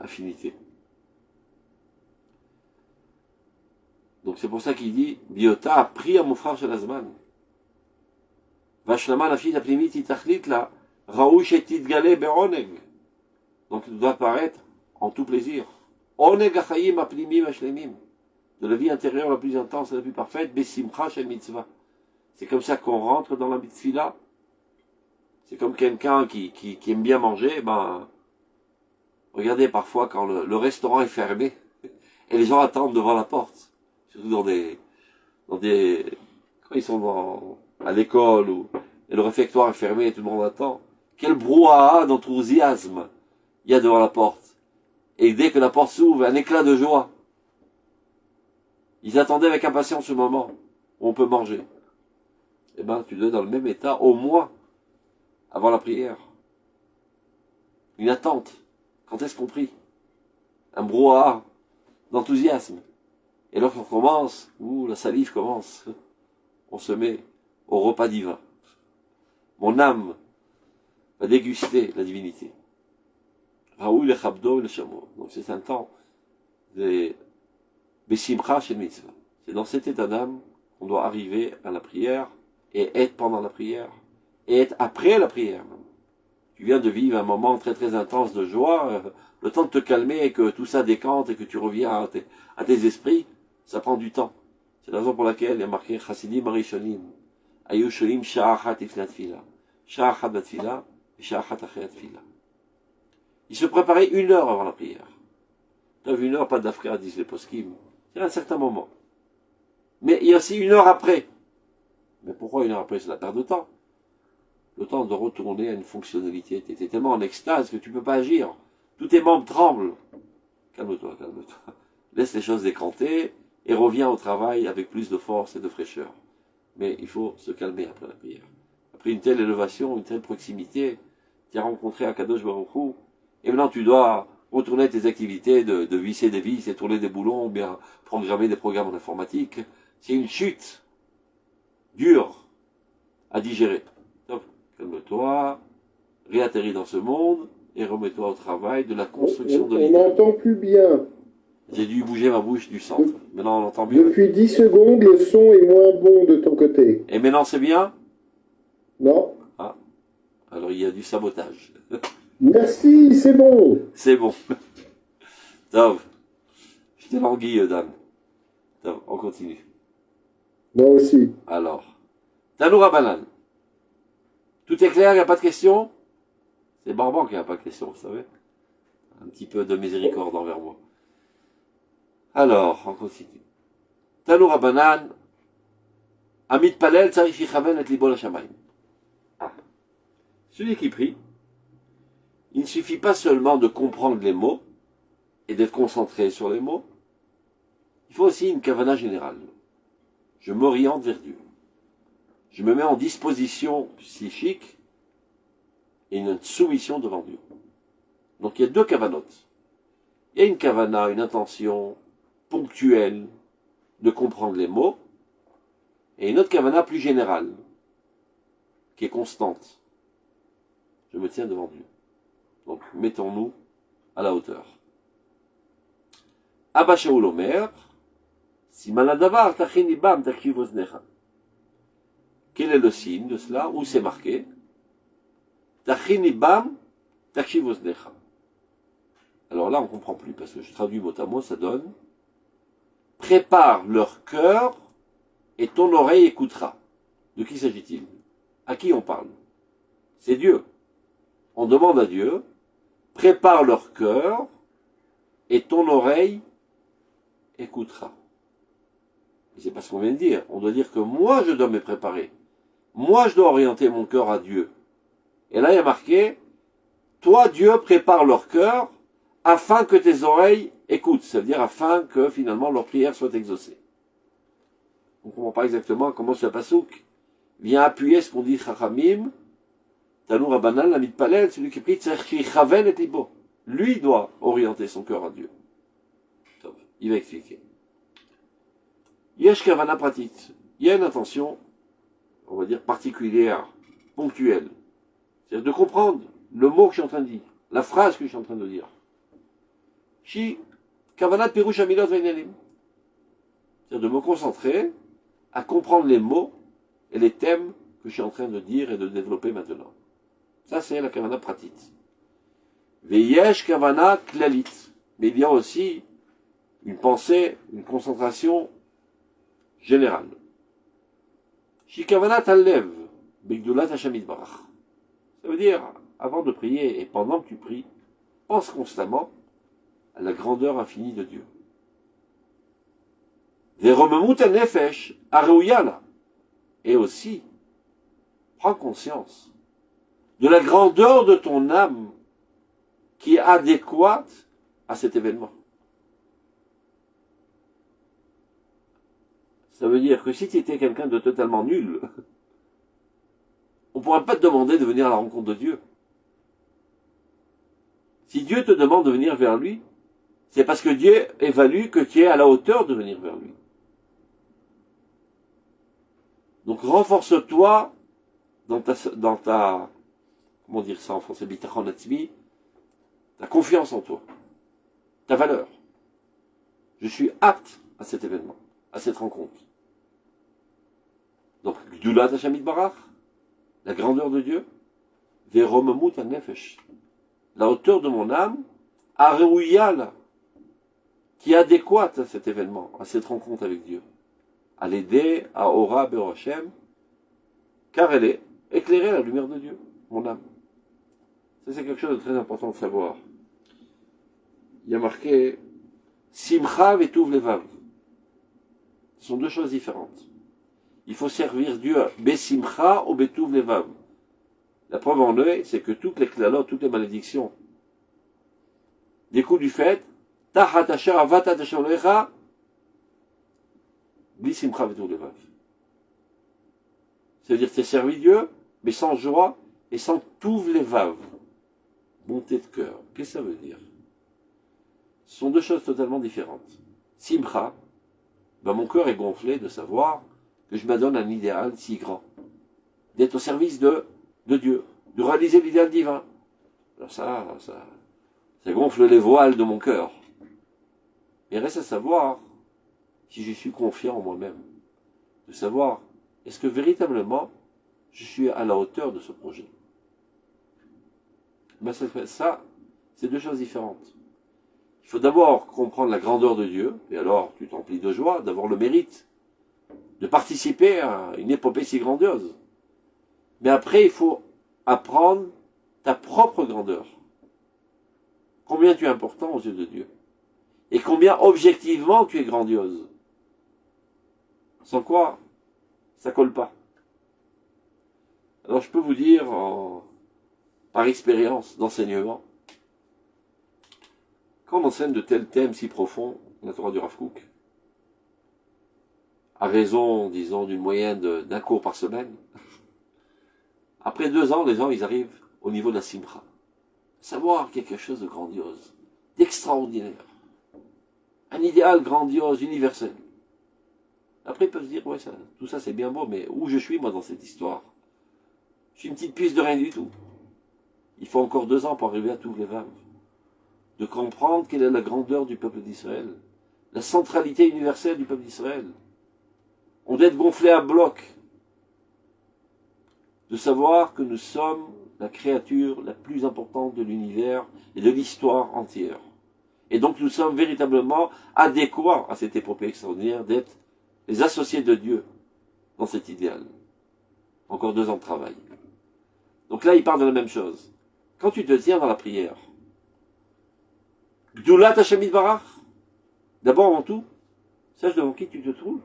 affinité. Donc c'est pour ça qu'il dit Biota a pris à mon frère Shalazman. Vashlama la fille d'Aplimit itachlit la raouch et itgale beroneg. Donc il doit apparaître en tout plaisir. Oneg achayim apnimim hashlemim. De la vie intérieure la plus intense et la plus parfaite, besimcha shel mitzvah. C'est comme ça qu'on rentre dans la mitzvah. C'est comme quelqu'un qui aime bien manger, ben, regardez parfois quand le restaurant est fermé, et les gens attendent devant la porte. Surtout quand ils sont à l'école, et le réfectoire est fermé et tout le monde attend. Quel brouhaha d'enthousiasme il y a devant la porte. Et dès que la porte s'ouvre, un éclat de joie. Ils attendaient avec impatience ce moment où on peut manger. Eh ben, tu dois être dans le même état, au moins, avant la prière. Une attente. Quand est-ce qu'on prie? Un brouhaha d'enthousiasme. Et lorsqu'on commence, la salive commence, on se met au repas divin. Mon âme va déguster la divinité. Raoul le chabdo et le chameau. Donc c'est un temps de besimcha shel mitzvah. C'est dans cet état d'âme qu'on doit arriver à la prière et être pendant la prière et être après la prière. Tu viens de vivre un moment très très intense de joie, le temps de te calmer et que tout ça décante et que tu reviens à tes esprits, ça prend du temps. C'est la raison pour laquelle il y a marqué Chassidim Arishonim, Ayu Sholim Sha'achat Ifnat Tfila, Sha'achat Batfila et Sha'achat Achet Tfila. Il se préparait 1 heure avant la prière. Dans 1 heure, pas d'afkar, disent les poskim. C'est à un certain moment. Mais il y a aussi 1 heure après. Mais pourquoi 1 heure après? C'est la perte de temps. Le temps de retourner à une fonctionnalité. Tu étais tellement en extase que tu ne peux pas agir. Tous tes membres tremblent. Calme-toi, calme-toi. Laisse les choses décanter et reviens au travail avec plus de force et de fraîcheur. Mais il faut se calmer après la prière. Après une telle élévation, une telle proximité, tu as rencontré Akadosh Baruch Hu, et maintenant tu dois retourner à tes activités de visser des vis et tourner des boulons, ou bien programmer des programmes en informatique. C'est une chute dure à digérer. Donc, calme-toi, réatterris dans ce monde et remets-toi au travail de la construction de l'idée. On n'entend plus bien. J'ai dû bouger ma bouche du centre. Maintenant on entend mieux. Depuis 10 secondes, le son est moins bon de ton côté. Et maintenant c'est bien? Non. Ah, alors il y a du sabotage. Merci, c'est bon. C'est bon. Tov. Je t'ai langui, dame. Tov, on continue. Moi aussi. Alors, Tanoura Banane. Tout est clair, il n'y a pas de questions? C'est Barban qui n'a pas de questions, vous savez. Un petit peu de miséricorde envers moi. Alors, on continue. Tanoura Banane. Amit Palel, Tzarich Yichaven et Libo Lashamayim. Celui qui prie, il ne suffit pas seulement de comprendre les mots et d'être concentré sur les mots. Il faut aussi une kavana générale. Je m'oriente vers Dieu. Je me mets en disposition psychique et une soumission devant Dieu. Donc il y a 2 kavanotes. Il y a une kavana, une intention ponctuelle de comprendre les mots, et une autre kavana plus générale, qui est constante. Je me tiens devant Dieu. Donc mettons-nous à la hauteur. Abba Shaul Omer, Siman Hadavar Tachin Libam Takshiv Oznecha. Quel est le signe de cela? Où c'est marqué? Tachin Libam Takshiv Oznecha. Alors là, on ne comprend plus, parce que je traduis mot à mot, ça donne prépare leur cœur et ton oreille écoutera. De qui s'agit-il? À qui on parle? C'est Dieu. On demande à Dieu, prépare leur cœur et ton oreille écoutera. Et c'est pas ce qu'on vient de dire. On doit dire que moi, je dois me préparer. Moi, je dois orienter mon cœur à Dieu. Et là, il y a marqué, toi, Dieu, prépare leur cœur afin que tes oreilles écoutent. C'est-à-dire afin que, finalement, leur prière soit exaucée. On ne comprend pas exactement comment ce pasouk vient appuyer ce qu'on dit Chachamim, Tanoura Banane, l'ami de Palel, celui qui prie, Chaven et Libo. Lui doit orienter son cœur à Dieu. Il va expliquer. Yesh Kavana Pratit. Il y a une intention, on va dire, particulière, ponctuelle. C'est-à-dire de comprendre le mot que je suis en train de dire, la phrase que je suis en train de dire. Shi Kavana Pirush Amilot Vainalim. C'est-à-dire de me concentrer à comprendre les mots et les thèmes que je suis en train de dire et de développer maintenant. Ça, c'est la Kavana Pratit. Veyesh Kavana Klalit. mais il y a aussi une pensée, une concentration générale. Shikavanat Alev, Bigdulat Hashem Yitbarach. Ça veut dire, avant de prier et pendant que tu pries, pense constamment à la grandeur infinie de Dieu. Veromemut Nefesh, Areuyala. Et aussi, prends conscience de la grandeur de ton âme qui est adéquate à cet événement. Ça veut dire que si tu étais quelqu'un de totalement nul, on ne pourrait pas te demander de venir à la rencontre de Dieu. Si Dieu te demande de venir vers lui, c'est parce que Dieu évalue que tu es à la hauteur de venir vers lui. Donc renforce-toi dans ta comment dire ça en français, bitachon atzmi, ta confiance en toi, ta valeur. Je suis apte à cet événement, à cette rencontre. Donc, Gdulat Hashem Yitbarach, la grandeur de Dieu, Veromemut Nefesh, la hauteur de mon âme, Areuyal, qui est adéquate à cet événement, à cette rencontre avec Dieu. À l'aider à Ora Beroshem, car elle est éclairée à la lumière de Dieu, mon âme. Ça, c'est quelque chose de très important de savoir. Il y a marqué Simcha vetuv levav. Ce sont deux choses différentes. Il faut servir Dieu besimcha ou betuv levav. La preuve en est, c'est que toutes les klalotes, toutes les malédictions découlent du fait Tahat asher avatat asher lecha bisimcha vetuv levav. C'est-à-dire que tu as servi Dieu, mais sans joie et sans tuv levav. Bonté de cœur. Qu'est-ce que ça veut dire? Ce sont deux choses totalement différentes. Simcha, ben mon cœur est gonflé de savoir que je m'adonne à un idéal si grand. D'être au service de Dieu, de réaliser l'idéal divin. Alors ça gonfle les voiles de mon cœur. Il reste à savoir si je suis confiant en moi-même. De savoir, est-ce que véritablement je suis à la hauteur de ce projet? Ben ça, c'est deux choses différentes. Il faut d'abord comprendre la grandeur de Dieu, et alors tu t'emplis de joie d'avoir le mérite de participer à une épopée si grandiose. Mais après, il faut apprendre ta propre grandeur. Combien tu es important aux yeux de Dieu. Et combien objectivement tu es grandiose. Sans quoi, ça colle pas. Alors je peux vous dire, par expérience d'enseignement, quand on enseigne de tels thèmes si profonds, la Torah du Rav Kook, à raison, disons, d'une moyenne d'un cours par semaine, après 2 ans, les gens, ils arrivent au niveau de la simcha. Savoir quelque chose de grandiose, d'extraordinaire. Un idéal grandiose, universel. Après, ils peuvent se dire, ouais, tout ça c'est bien beau, mais où je suis, moi, dans cette histoire? Je suis une petite puce de rien du tout. Il faut encore 2 ans pour arriver à tous les vaves. De comprendre quelle est la grandeur du peuple d'Israël, la centralité universelle du peuple d'Israël. On doit être gonflé à bloc, de savoir que nous sommes la créature la plus importante de l'univers et de l'histoire entière. Et donc nous sommes véritablement adéquats à cette épopée extraordinaire d'être les associés de Dieu dans cet idéal. Encore 2 ans de travail. Donc là, il parle de la même chose. Quand tu te tiens dans la prière, Gdulat Hashem Yitbarach, d'abord avant tout, sache devant qui tu te trouves.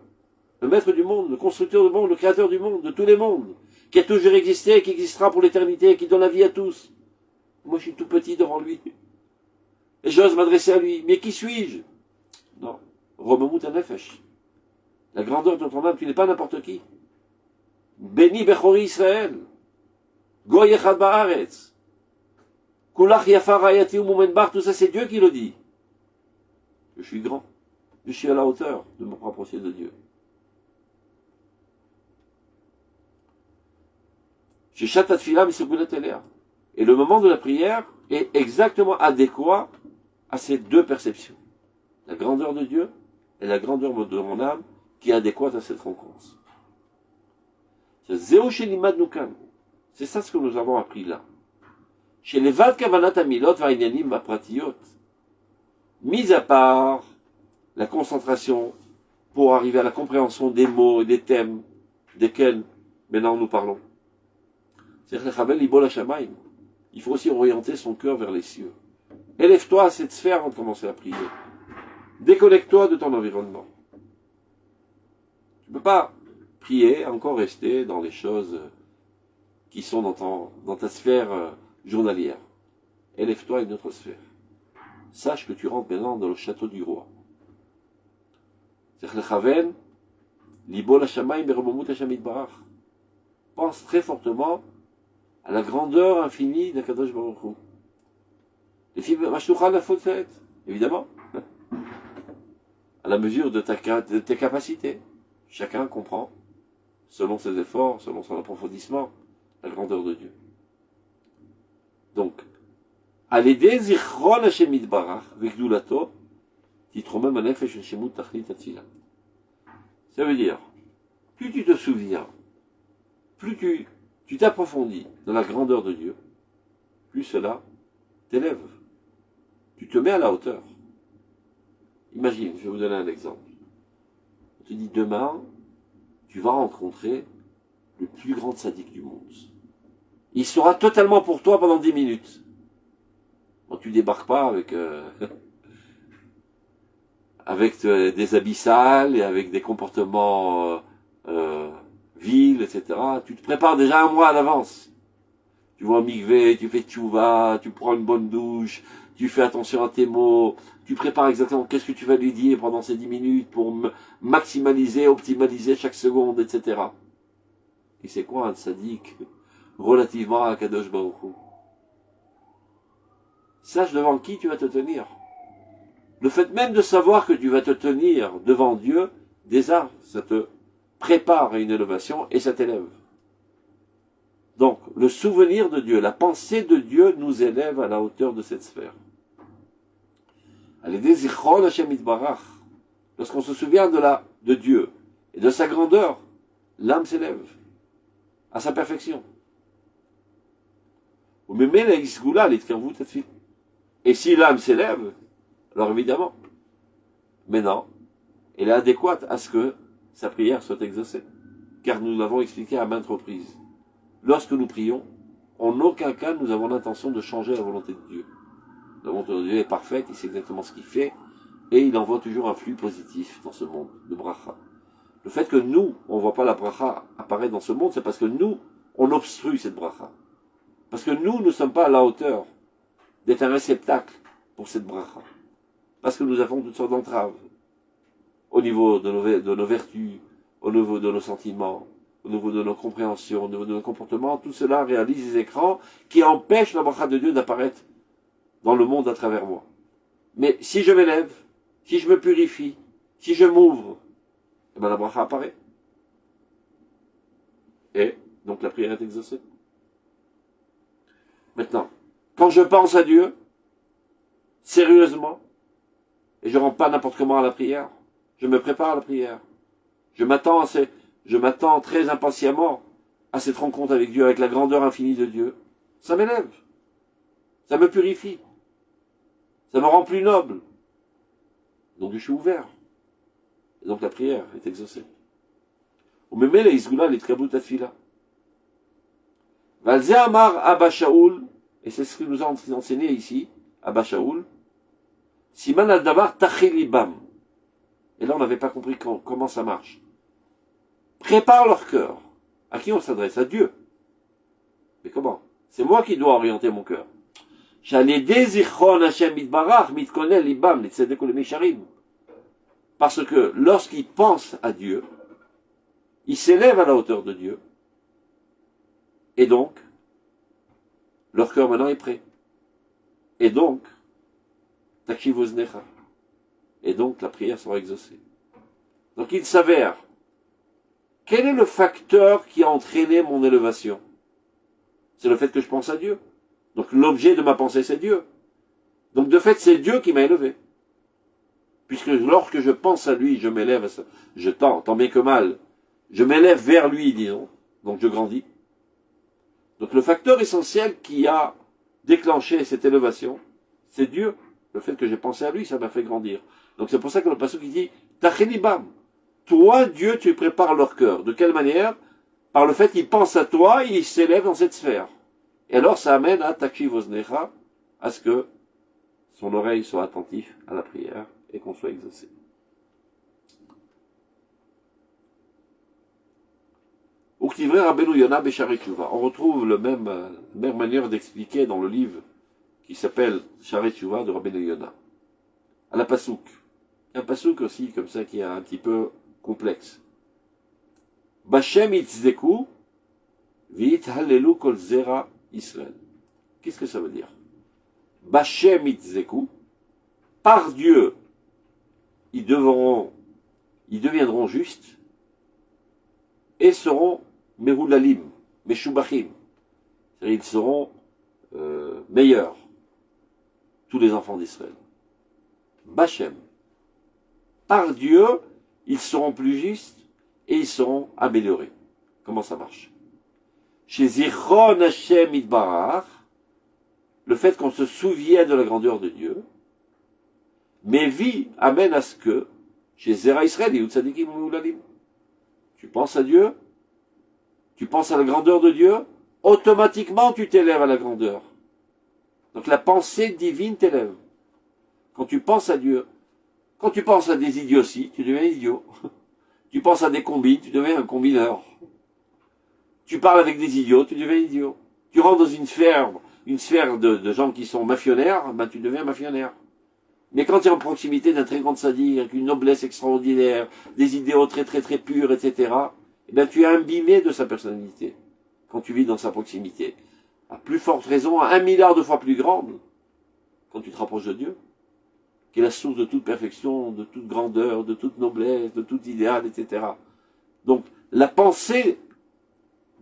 Le maître du monde, le constructeur du monde, le créateur du monde, de tous les mondes, qui a toujours existé, qui existera pour l'éternité, qui donne la vie à tous. Moi, je suis tout petit devant lui. Et j'ose m'adresser à lui. Mais qui suis-je? Non. Romemut Nefesh. La grandeur de ton âme, tu n'es pas n'importe qui. Béni Bechori Israël. Goy Echad Ba'aretz. Kulach Yafa Rayati Umumen Bar, tout ça c'est Dieu qui le dit. Je suis grand. Je suis à la hauteur de me rapprocher de Dieu. Et le moment de la prière est exactement adéquat à ces deux perceptions. La grandeur de Dieu et la grandeur de mon âme qui est adéquate à cette rencontre. C'est ça ce que nous avons appris là. Chez les Vad Kavanat Amilot Vainyanim Mapratiyot. mis à part la concentration pour arriver à la compréhension des mots et des thèmes desquels maintenant nous parlons. C'est-à-dire que il faut aussi orienter son cœur vers les cieux. Élève-toi à cette sphère avant de commencer à prier. Déconnecte-toi de ton environnement. Tu ne peux pas prier, encore rester dans les choses qui sont dans ta sphère journalière. Élève-toi à une autre sphère. Sache que tu rentres maintenant dans le château du roi. Pense très fortement à la grandeur infinie d'Akadosh Baruch Hu. Les films Mashoucha la faute, évidemment, à la mesure de tes capacités. Chacun comprend, selon ses efforts, selon son approfondissement, la grandeur de Dieu. Donc, à l'aider Zichron Hashem Yitbarach, Vegdulato, Titromem Anefesh Shemut Tachlit Atzilat. Ça veut dire, plus tu te souviens, plus tu t'approfondis dans la grandeur de Dieu, plus cela t'élève. Tu te mets à la hauteur. Imagine, je vais vous donner un exemple. On te dit demain, tu vas rencontrer le plus grand sadique du monde. Il sera totalement pour toi pendant 10 minutes. Bon, tu débarques pas avec avec des habits sales et avec des comportements vils, etc. Tu te prépares déjà un mois à l'avance. Tu vois migvé, tu fais tchouva, tu prends une bonne douche, tu fais attention à tes mots, tu prépares exactement qu'est-ce que tu vas lui dire pendant ces 10 minutes pour maximaliser, optimaliser chaque seconde, etc. Et c'est quoi un tzaddik relativement à Kadosh Baruch Hu? Sache devant qui tu vas te tenir. Le fait même de savoir que tu vas te tenir devant Dieu, déjà, ça te prépare à une élévation et ça t'élève. Donc, le souvenir de Dieu, la pensée de Dieu nous élève à la hauteur de cette sphère. Lorsqu'on se souvient de Dieu et de sa grandeur, l'âme s'élève à sa perfection. Et si l'âme s'élève, alors évidemment, maintenant, elle est adéquate à ce que sa prière soit exaucée. Car nous l'avons expliqué à maintes reprises. Lorsque nous prions, en aucun cas nous avons l'intention de changer la volonté de Dieu. La volonté de Dieu est parfaite, il sait exactement ce qu'il fait, et il envoie toujours un flux positif dans ce monde, de bracha. Le fait que nous, on ne voit pas la bracha apparaître dans ce monde, c'est parce que nous, on obstrue cette bracha. Parce que nous ne sommes pas à la hauteur d'être un réceptacle pour cette bracha. Parce que nous avons toutes sortes d'entraves au niveau de nos vertus, au niveau de nos sentiments, au niveau de nos compréhensions, au niveau de nos comportements. Tout cela réalise des écrans qui empêchent la bracha de Dieu d'apparaître dans le monde à travers moi. Mais si je m'élève, si je me purifie, si je m'ouvre, eh bien la bracha apparaît. Et donc la prière est exaucée. Maintenant, quand je pense à Dieu, sérieusement, et je ne rentre pas n'importe comment à la prière, je me prépare à la prière. Je m'attends très impatiemment à cette rencontre avec Dieu, avec la grandeur infinie de Dieu. Ça m'élève. Ça me purifie. Ça me rend plus noble. Donc je suis ouvert. Et donc la prière est exaucée. On me met les isgoula, les tkabut atfila. Valze amar Abba Shaoul, et c'est ce que nous a enseigné ici, Abba Shaoul, Siman al-davar tachilibam. Et là, on n'avait pas compris comment ça marche. Prépare leur cœur. À qui on s'adresse? À Dieu. Mais comment? C'est moi qui dois orienter mon cœur. Parce que lorsqu'ils pensent à Dieu, ils s'élèvent à la hauteur de Dieu. Et donc, leur cœur maintenant est prêt. Et donc, et donc la prière sera exaucée. Donc il s'avère, quel est le facteur qui a entraîné mon élévation? C'est le fait que je pense à Dieu. Donc l'objet de ma pensée, c'est Dieu. Donc de fait, c'est Dieu qui m'a élevé. Puisque lorsque je pense à lui, je m'élève, tant bien que mal, je m'élève vers lui, disons, donc je grandis. Donc le facteur essentiel qui a déclenché cette élévation, c'est Dieu. Le fait que j'ai pensé à lui, ça m'a fait grandir. Donc c'est pour ça que le passage qui dit Tachelibam. Toi, Dieu, tu prépares leur cœur. De quelle manière? Par le fait qu'ils pensent à toi, ils s'élèvent dans cette sphère. Et alors ça amène à Takshiv Oznecha, à ce que son oreille soit attentive à la prière et qu'on soit exaucé. Uktivre Rabbeinu Yona Besharet Tshuva. On retrouve la même manière d'expliquer dans le livre qui s'appelle Sharet Tshuva de Rabbeinu Yona. À la Pasouk. Un Pasouk aussi, comme ça, qui est un petit peu complexe. Bashem itzdeku vit hallelu kol zera Israël. Qu'est-ce que ça veut dire? Bashem itzdeku, par Dieu, ils deviendront justes et seront merulalim, meshubachim. C'est-à-dire ils seront meilleurs, tous les enfants d'Israël. Bashem. Par Dieu, ils seront plus justes et ils seront améliorés. Comment ça marche? Chez Zichron Hashem Itbarach, le fait qu'on se souvienne de la grandeur de Dieu, mais vie amène à ce que, chez Zera Israël, tu penses à Dieu, tu penses à la grandeur de Dieu, automatiquement tu t'élèves à la grandeur. Donc la pensée divine t'élève. Quand tu penses à Dieu, quand tu penses à des idioties, tu deviens idiot. Tu penses à des combines, tu deviens un combineur. Tu parles avec des idiots, tu deviens idiot. Tu rentres dans une sphère de gens qui sont mafionnaires, ben tu deviens mafionnaire. Mais quand tu es en proximité d'un très grand sadique, avec une noblesse extraordinaire, des idéaux très très très purs, etc., eh ben tu es imbibé de sa personnalité, quand tu vis dans sa proximité. À plus forte raison, à 1 milliard de fois plus grande, quand tu te rapproches de Dieu, qui est la source de toute perfection, de toute grandeur, de toute noblesse, de tout idéal, etc. Donc, la pensée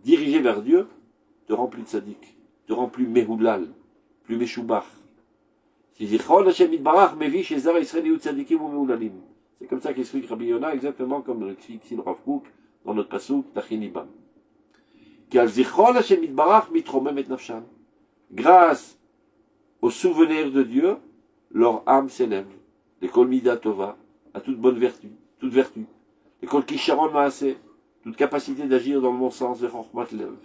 dirigée vers Dieu te rend plus tzaddik, te rend plus mehoulal, plus meshubach. C'est comme ça qu'explique Rabbi Yona, exactement comme l'explique ici le Rav Kook dans notre pasuk Tachinibam. Grâce au souvenir de Dieu, leur âme s'élève. L'école Mida Tova, à toute bonne vertu, toute vertu. L'école Kisharon Maaseh, toute capacité d'agir dans le bon sens de Chochmat Lev,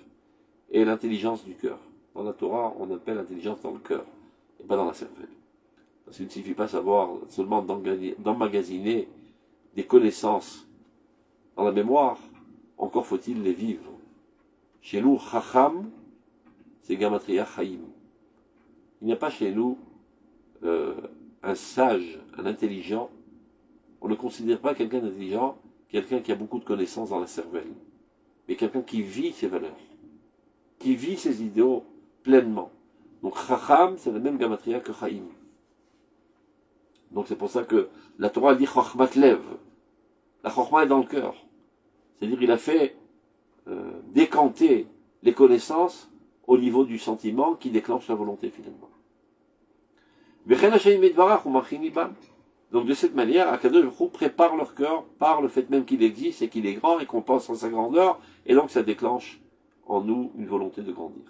et l'intelligence du cœur. Dans la Torah, on appelle l'intelligence dans le cœur, et pas dans la cervelle. Parce qu'il ne suffit pas savoir seulement d'emmagasiner des connaissances dans la mémoire, encore faut-il les vivre. Chez nous, Chacham, c'est Gamatria Chaim. Il n'y a pas chez nous un sage, un intelligent. On ne considère pas quelqu'un d'intelligent, quelqu'un qui a beaucoup de connaissances dans la cervelle, mais quelqu'un qui vit ses valeurs, qui vit ses idéaux pleinement. Donc Chacham, c'est la même Gamatria que Chaim. Donc c'est pour ça que la Torah dit Chochmat Lev. La Chochma est dans le cœur. C'est-à-dire il a fait décanter les connaissances au niveau du sentiment qui déclenche la volonté finalement. Donc de cette manière, Akadosh Baruch Hu prépare leur cœur par le fait même qu'il existe et qu'il est grand et qu'on pense en sa grandeur, et donc ça déclenche en nous une volonté de grandir.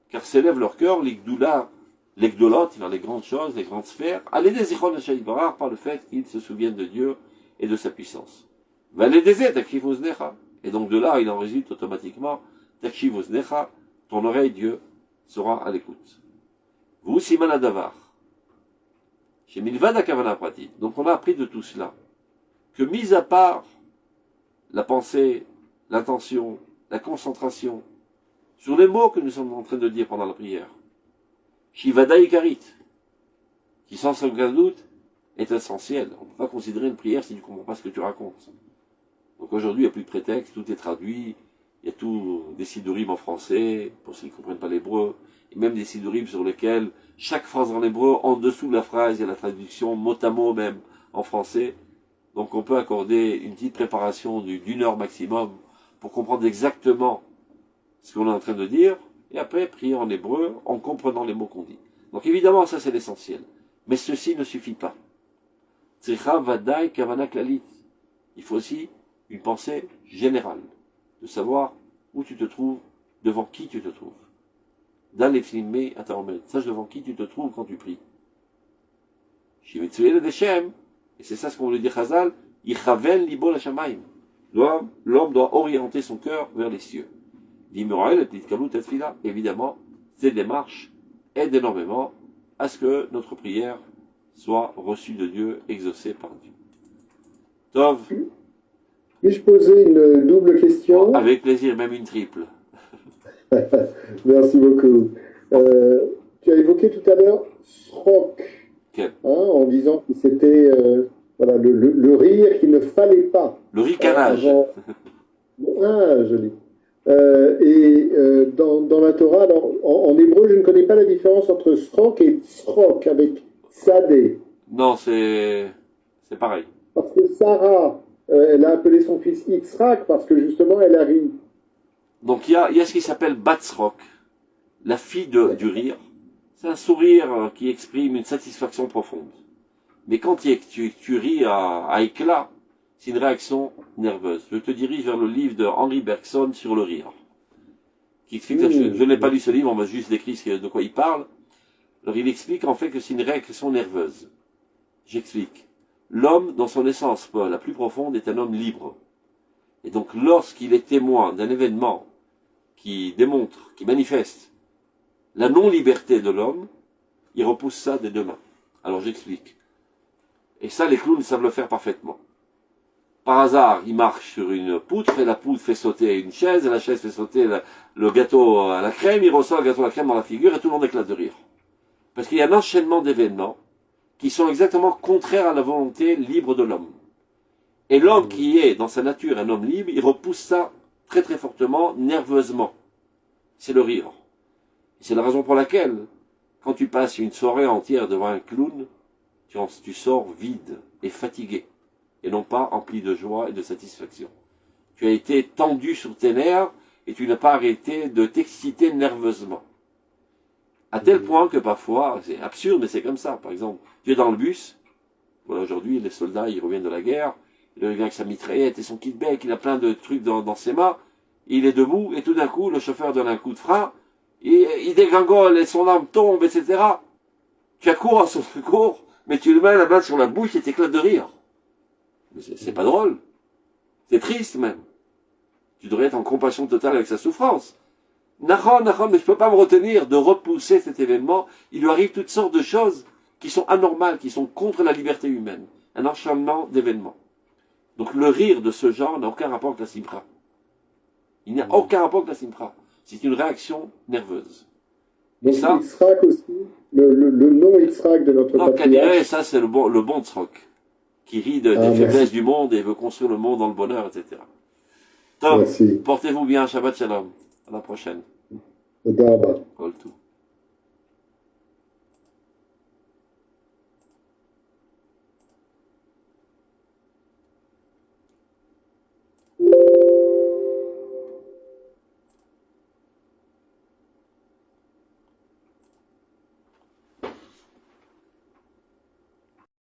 Car s'élève leur cœur, l'Egdolot, vers les grandes choses, les grandes sphères, par le fait qu'ils se souviennent de Dieu et de sa puissance. Et donc de là, il en résulte automatiquement, ton oreille, Dieu, sera à l'écoute. Vous, Siman Adavar, chez Milvad Akavana pratique. Donc on a appris de tout cela, que mis à part la pensée, l'intention, la concentration, sur les mots que nous sommes en train de dire pendant la prière, Shivada Ikarit, qui sans aucun doute est essentiel. On ne peut pas considérer une prière si tu ne comprends pas ce que tu racontes. Donc aujourd'hui, il n'y a plus de prétexte, tout est traduit, il y a tout des sidorim en français, pour ceux qui ne comprennent pas l'hébreu, et même des sidorim sur lesquels chaque phrase en hébreu, en dessous de la phrase, il y a la traduction mot à mot même en français. Donc on peut accorder une petite préparation d'une heure maximum pour comprendre exactement ce qu'on est en train de dire, et après prier en hébreu en comprenant les mots qu'on dit. Donc évidemment, ça c'est l'essentiel. Mais ceci ne suffit pas. Tzricha vadai kavana klalit. Il faut aussi une pensée générale, de savoir où tu te trouves, devant qui tu te trouves. D'Alefimé à Taomed. Sache devant qui tu te trouves quand tu pries. Shimitsuel Deshem. Et c'est ça ce qu'on veut dire Chazal. Ichaven libo la shamayim. L'homme doit orienter son cœur vers les cieux. D'Imurael et Titkalut Tefila. Évidemment, ces démarches aident énormément à ce que notre prière soit reçue de Dieu, exaucée par Dieu. Tov. Puis-je poser une double question? Avec plaisir, même une triple. Merci beaucoup. Tu as évoqué tout à l'heure Srok, en disant que c'était voilà, le rire qu'il ne fallait pas. Le ricanage. Ah, joli. Dans la Torah, alors, en hébreu, je ne connais pas la différence entre Srok et Tsrok avec Sadeh. Non, c'est pareil. Parce que Sarah, elle a appelé son fils Yitzhak parce que justement, elle a ri. Donc il y a ce qui s'appelle Batsrok, la fille du rire. C'est un sourire qui exprime une satisfaction profonde. Mais quand tu ris à éclat, c'est une réaction nerveuse. Je te dirige vers le livre de Henri Bergson sur le rire. Qui explique, je n'ai pas lu ce livre, on m'a juste décrit de quoi il parle. Alors il explique en fait que c'est une réaction nerveuse. J'explique. L'homme, dans son essence la plus profonde, est un homme libre. Et donc lorsqu'il est témoin d'un événement qui démontre, qui manifeste la non-liberté de l'homme, il repousse ça des deux mains. Alors j'explique. Et ça, les clowns savent le faire parfaitement. Par hasard, il marche sur une poutre, et la poutre fait sauter une chaise, et la chaise fait sauter le gâteau à la crème, il reçoit le gâteau à la crème dans la figure, et tout le monde éclate de rire. Parce qu'il y a un enchaînement d'événements qui sont exactement contraires à la volonté libre de l'homme. Et l'homme qui est, dans sa nature, un homme libre, il repousse ça très très fortement, nerveusement. C'est le rire. C'est la raison pour laquelle, quand tu passes une soirée entière devant un clown, tu sors vide et fatigué, et non pas empli de joie et de satisfaction. Tu as été tendu sur tes nerfs, et tu n'as pas arrêté de t'exciter nerveusement. À tel point que parfois, c'est absurde, mais c'est comme ça. Par exemple, tu es dans le bus, voilà, aujourd'hui, les soldats, ils reviennent de la guerre, il revient avec sa mitraillette et son kit-bec, il a plein de trucs dans ses mains, il est debout, et tout d'un coup, le chauffeur donne un coup de frein, et il dégringole, et son arme tombe, etc. Tu accours à son secours, mais tu lui mets la main sur la bouche et t'éclates de rire. Mais c'est pas drôle. C'est triste même. Tu devrais être en compassion totale avec sa souffrance. Nahon, mais je peux pas me retenir de repousser cet événement. Il lui arrive toutes sortes de choses qui sont anormales, qui sont contre la liberté humaine. Un enchaînement d'événements. Donc le rire de ce genre n'a aucun rapport avec la simra. Il n'y a aucun rapport avec la simra. C'est une réaction nerveuse. Donc ça, Yitzhak aussi, le nom Yitzhak de notre patriarche. Ça c'est le bon Tzrok, qui rit des faiblesses du monde et veut construire le monde dans le bonheur, etc. Tom, portez-vous bien, Shabbat Shalom. À la prochaine. Toda rabba. Kol tout.